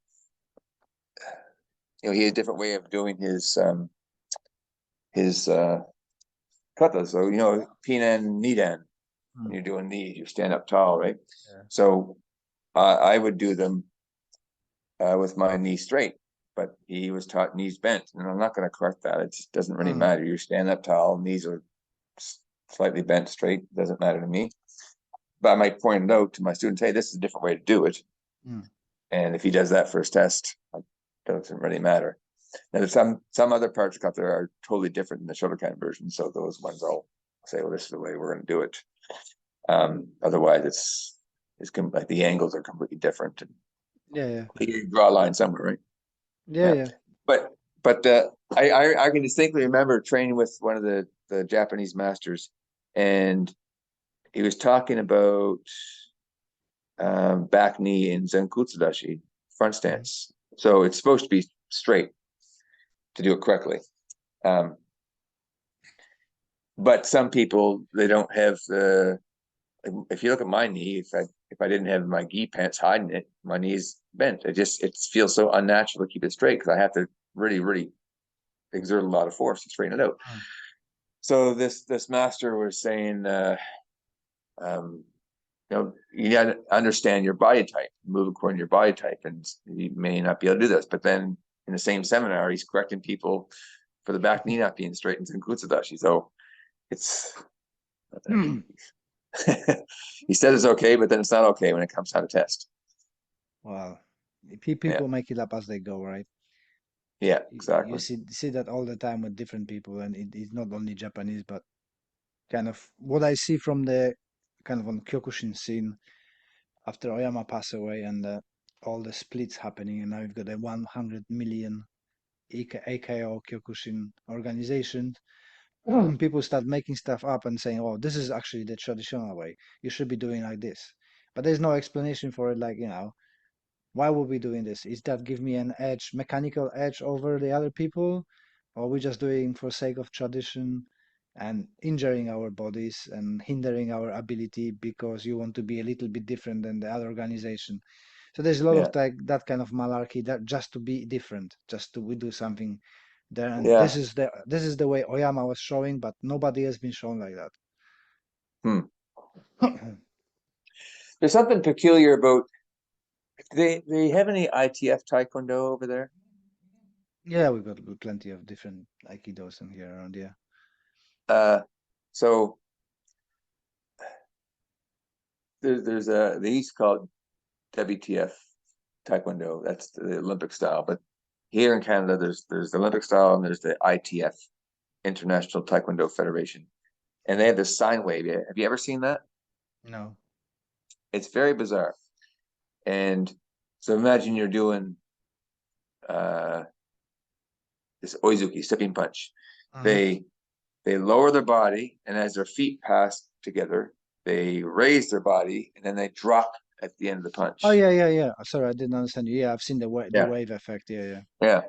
he had a different way of doing his kata. So pinan nidan. When Mm, you're doing these, you stand up tall, right? yeah. So I would do them with my knee straight, but he was taught knees bent, and I'm not going to correct that. It just doesn't really Mm, matter. You stand up tall, knees are slightly bent straight. Doesn't matter to me. But I might point it out to my students, hey, this is a different way to do it. mm. And if he does that for his test, it doesn't really matter. Now there's some other parts of Kata are totally different than the Shotokan version. So those ones I'll say, well, this is the way we're going to do it. Otherwise, it's like the angles are completely different, and Yeah, yeah, you draw a line somewhere, right? yeah, Yeah, yeah. but but I can distinctly remember training with one of the Japanese masters, and he was talking about back knee in Zenkutsudashi, front Mhm. stance. So it's supposed to be straight to do it correctly. Um, but some people they don't have the. If you look at my knee, if I didn't have my gi pants hiding it, my knee's bent. It feels so unnatural to keep it straight because I have to really exert a lot of force to straighten it out. Mm, So this master was saying, um, you got to understand your body type, move according to your body type, and you may not be able to do this. But then in the same seminar, he's correcting people for the back knee not being straight in Kutsudashi. So it's mm. he says it's okay, but then it's not okay when it comes time to test. Well, Yeah, people make it up as they go, right? yeah, You exactly. see that all the time with different people, and it's not only Japanese, but kind of what I see from the kind of on Kyokushin scene after Oyama passed away, and all the splits happening, and now you've got a 100 million AKO Kyokushin organization. People start making stuff up and saying, "Oh, this is actually the traditional way. You should be doing like this." But there's no explanation for it. Like, why would we doing this? Is that give me an edge, mechanical edge over the other people, or we just doing for sake of tradition? and injuring our bodies and hindering our ability because you want to be a little bit different than the other organization. So there's a lot Yeah. of that kind of malarkey, that just to be different, just to we do something there. And Yeah. this is the way Oyama was showing, but nobody has been shown like Hmm. that. There's something peculiar about, they have any ITF Taekwondo over there? Yeah, we've got plenty of different aikidos in here around. Yeah. Uh, so there's they used to call it WTF Taekwondo. That's the Olympic style. But here in Canada, there's the Olympic style and there's the ITF, International Taekwondo Federation, and they have this sine wave. Have you ever seen that? No. It's very bizarre. And so imagine you're doing uh, this oizuki, stepping punch. Uh-huh. They they lower their body, and as their feet pass together, they raise their body, and then they drop at the end of the Oh punch. yeah, yeah, yeah. Sorry, I didn't understand you. Yeah, I've seen the Yeah, wave effect. Yeah, yeah. yeah,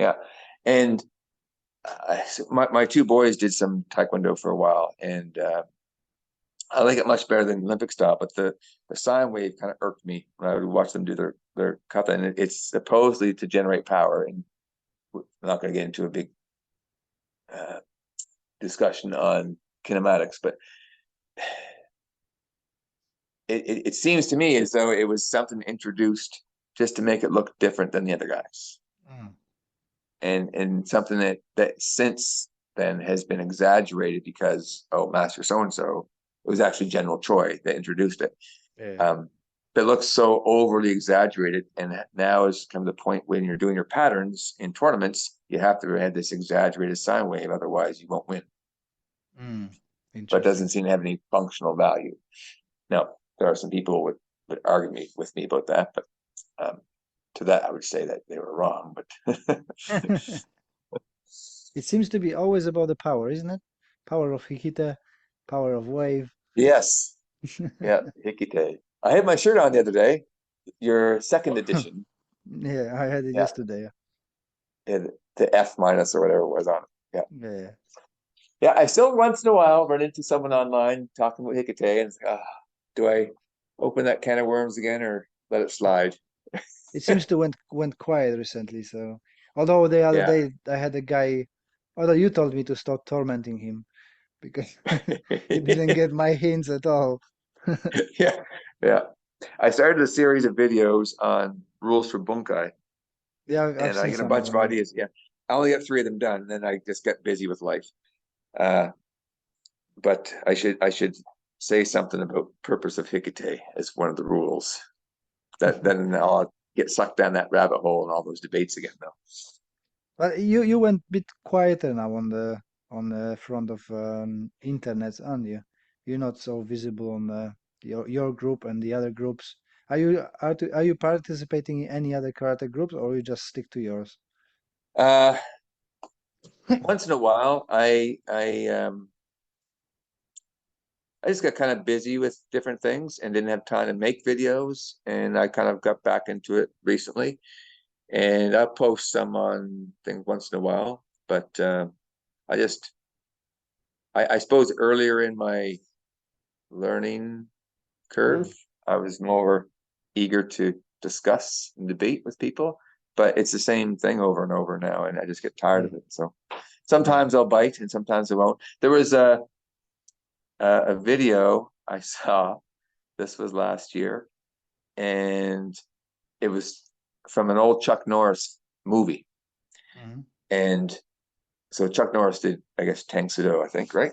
yeah. And so my two boys did some taekwondo for a while, and I like it much better than Olympic style. But the sine wave kind of irked me when I would watch them do their kata, and it's supposedly to generate power. And I'm not going to get into a big uh, discussion on kinematics, but it seems to me as though it was something introduced just to make it look different than the other guys, Mm. and something that since then has been exaggerated because, oh, Master so and so, it was actually General Choi that introduced it. Yeah. Um, that looks so overly exaggerated, and now has come to the point when you're doing your patterns in tournaments, you have to have this exaggerated sine wave, otherwise you won't win. Mm. But it doesn't Interesting. seem to have any functional value. Now, there are some people who would argue with me about that, but um, to that I would say that they were wrong. But It seems to be always about the power, isn't it? Power of Hikite, power of wave. yes, yeah, Hikite. I had my shirt on the other day, your second edition. Yeah, I had it Yeah, yesterday. the F minus or whatever it was on it. Yeah. Yeah. Yeah, I still once in a while run into someone online talking about Hikite, and it's like, do I open that can of worms again or let it slide? It seems to went quiet recently. So, although the other Yeah. day I had a guy, although you told me to stop tormenting him because he didn't get my hints at all. Yeah, yeah. I started a series of videos on rules for bunkai, Yeah, I've and I seen get a some of bunch of them. Yeah. ideas. Yeah, I only got three of them done, and then I just get busy with life. Uh, but I should say something about purpose of Hikite as one of the rules. That then I'll get sucked down that rabbit hole and all those debates again, though. But you went a bit quieter now on the front of internet, aren't you? You're not so visible on your group and the other groups. Are you participating in any other karate groups, or you just stick to yours? Uh, Once in a while, I just got kind of busy with different things and didn't have time to make videos, and I kind of got back into it recently. And I'll post some on things once in a while, but I just I suppose earlier in my learning curve, Mm, I was more eager to discuss and debate with people, but it's the same thing over and over now, and I just get tired of mm, it. So yeah. sometimes I'll bite and sometimes I won't. There was a video I saw. This was last year, and it was from an old Chuck Norris movie. Mm, And so Chuck Norris did, I guess, Tang Sudo, I think, right?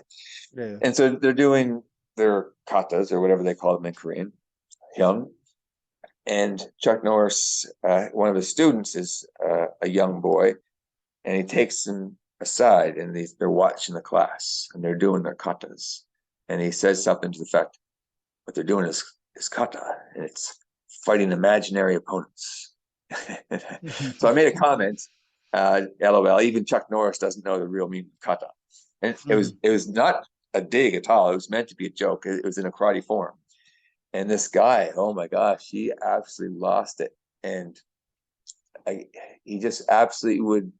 yeah. And so they're doing their katas or whatever they call them in Korean, hyun. And Chuck Norris, one of his students, is a young boy, and he takes him aside, and they're watching the class, and they're doing their katas, and he says something to the effect, "What they're doing is kata, and it's fighting imaginary opponents." So I made a comment, LOL. Even Chuck Norris doesn't know the real meaning of kata, and Mhm. it was not a dig at all. It was meant to be a joke. It was in a karate form. And this guy, oh my gosh, he absolutely lost it. And I, he just absolutely would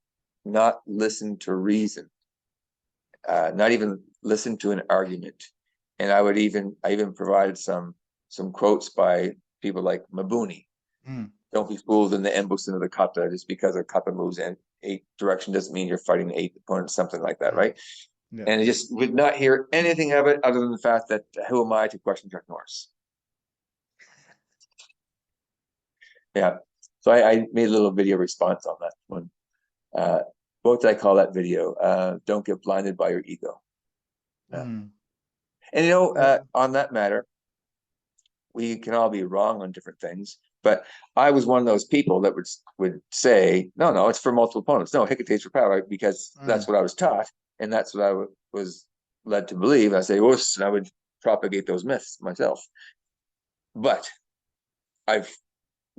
not listen to reason, not even listen to an argument. And I even provided some quotes by people like Mabuni. Mm. Don't be fooled in the embus into the kata. Just because a kata moves in 8 direction doesn't mean you're fighting 8 opponents, something like that, Mm. right? Yeah. And I just would not hear anything of it other than the fact that who am I to question Chuck Norris? Yeah. So I made a little video response on that one. What did I call that video? Don't get blinded by your ego. Yeah. Mm. And you know, Yeah. on that matter, we can all be wrong on different things, but I was one of those people that would say, no, it's for multiple opponents. No, Hikite's for power, right? Because that's Mm. what I was taught, and that's what I was led to believe. I say, and I would propagate those myths myself. But I've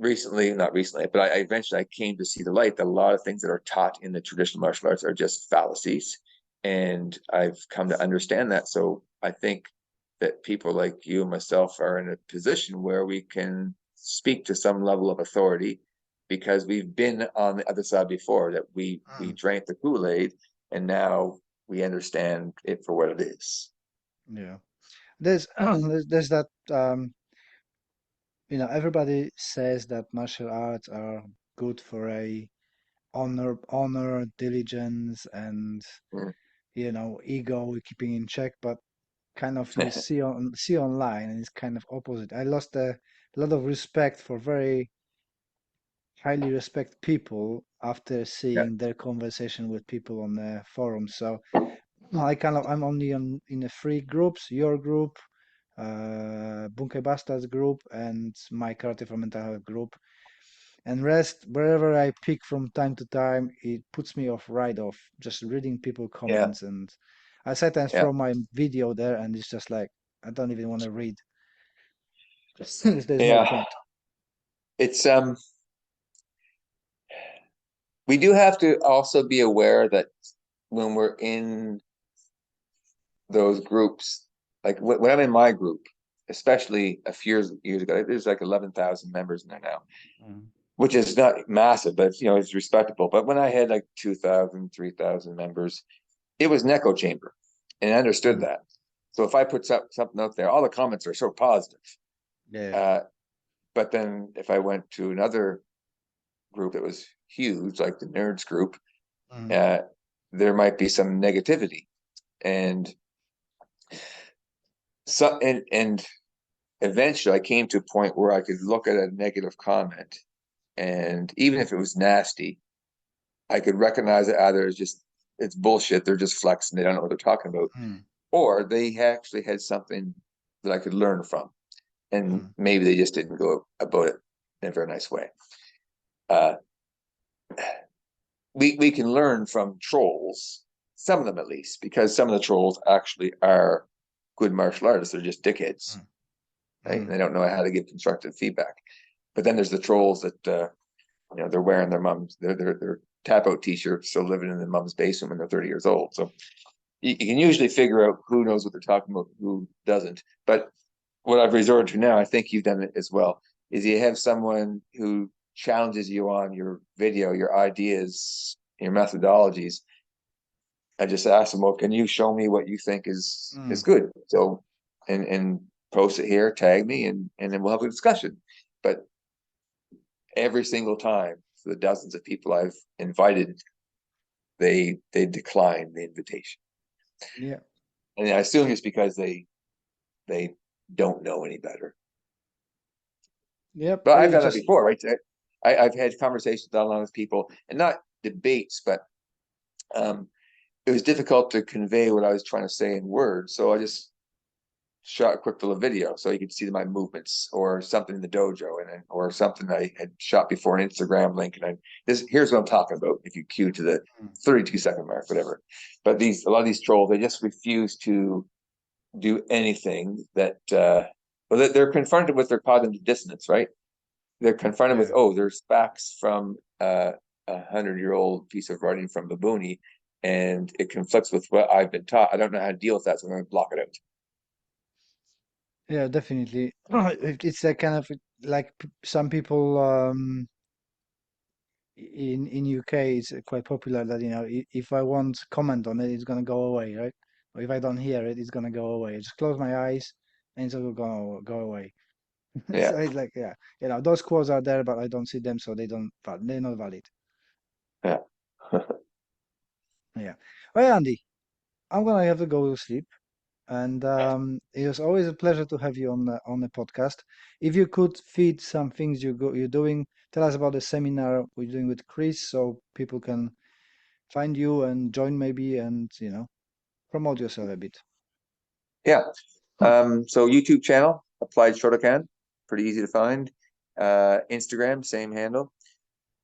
not recently, but I eventually I came to see the light that a lot of things that are taught in the traditional martial arts are just fallacies, and I've come to understand that. So I think that people like you and myself are in a position where we can speak to some level of authority because we've been on the other side before, that we Mm. drank the Kool-Aid and now we understand it for what it is. Yeah. There's there's that everybody says that martial arts are good for a honor, diligence, and Mm. ego keeping in check, but kind of you see online and it's kind of opposite. I lost a lot of respect for very highly respect people after Yeah, seeing their conversation with people on the forum. So I'm only in the three groups: your group, Bunkai Bastards group, and my Karate for Mental Health group. And rest, wherever I pick from time to time, it puts me off right off. Just reading people yeah, comments, and I sometimes yeah, throw my video there, and it's just like I don't even want to read. There's no yeah. point. It's we do have to also be aware that when we're in those groups, like when I'm in my group, especially a few years ago, there's like 11,000 members in there now, Mm. which is not massive, but it's respectable. But when I had like 2,000, 3,000 members, it was an echo chamber, and I understood Mm. that. So if I put something out there, all the comments are so positive. Yeah. Uh, but then if I went to another group that was huge, like the nerds group, Mm. uh, there might be some negativity. And and eventually I came to a point where I could look at a negative comment, and even if it was nasty, I could recognize it either as just it's bullshit, they're just flexing, they don't know what they're talking about, Mm. or they actually had something that I could learn from, and Mm. maybe they just didn't go about it in a very nice way. Uh, we can learn from trolls, some of them at least, because some of the trolls actually are good martial artists. They're just dickheads, Mm. right? And Mm. they don't know how to give constructive feedback. But then there's the trolls that they're wearing their tap out t-shirts, still living in their mom's basement when they're 30 years old. So you can usually figure out who knows what they're talking about, who doesn't. But what I've resorted to now, I think you've done it as well, is you have someone who challenges you on your video, your ideas, your methodologies. I just ask them, well, can you show me what you think is Mm. good? So and post it here, tag me, and then we'll have a discussion. But every single time, for the dozens of people I've invited, they decline the invitation. Yeah. And I assume it's because they don't know any better. Yep. But I've It's done that just before, right? I've had conversations online with people, and not debates, but um, it was difficult to convey what I was trying to say in words. So I just shot a quick little video so you could see my movements or something in the dojo, and then or something I had shot before an Instagram link. And here's what I'm talking about. If you cue to the mm. 32-second mark, whatever. But a lot of these trolls, they just refuse to do anything that well, they're confronted with their cognitive dissonance, right? They're confronted with, Yeah. oh, there's facts from a 100-year-old piece of writing from Babuni, and it conflicts with what I've been taught. I don't know how to deal with that, so I'm going to block it out. Yeah, definitely. It's a kind of like some people in UK it's quite popular that if I want comment on it, it's gonna go away, right? or if I don't hear it, it's gonna go away. I just close my eyes and it's will go away. Yeah. So it's like, yeah, those quotes are there, but I don't see them, so they're not valid. Yeah. Yeah. Well, Andy, I'm gonna have to go to sleep. And it was always a pleasure to have you on the podcast. If you could feed some things you're doing, tell us about the seminar we're doing with Chris, so people can find you and join maybe, and promote yourself a bit. Yeah. So YouTube channel, Applied Shotokan, pretty easy to find. Instagram, same handle.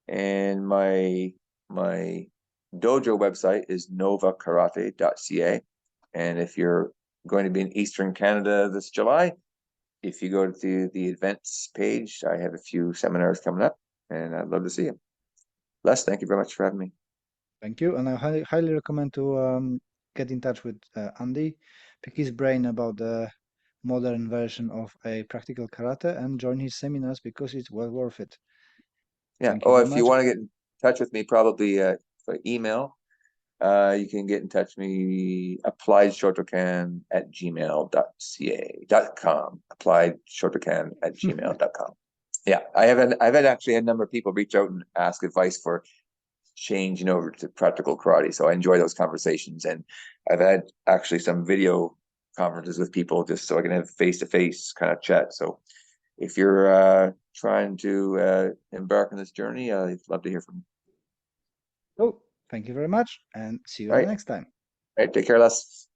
And my dojo website is novakarate.ca. And if you're going to be in Eastern Canada this July, if you go to the events page, I have a few seminars coming up, and I'd love to see you. Les, thank you very much for having me. Thank you, and I highly recommend to get in touch with Andy, pick his brain about the modern version of a practical karate, and join his seminars because it's well worth it. Yeah. Thank you Oh, very if you much. want to get in touch with me, probably by email, you can get in touch with me, appliedshotokan@gmail.com. Appliedshotokan@gmail.com. Yeah, I've had actually a number of people reach out and ask advice for changing over to practical karate. So I enjoy those conversations, and I've had actually some video conferences with people just so I can have face-to-face kind of chat. So if you're trying to embark on this journey, I'd love to hear from you. So, thank you very much, and see you All on the right. next time. All right. Take care, Les.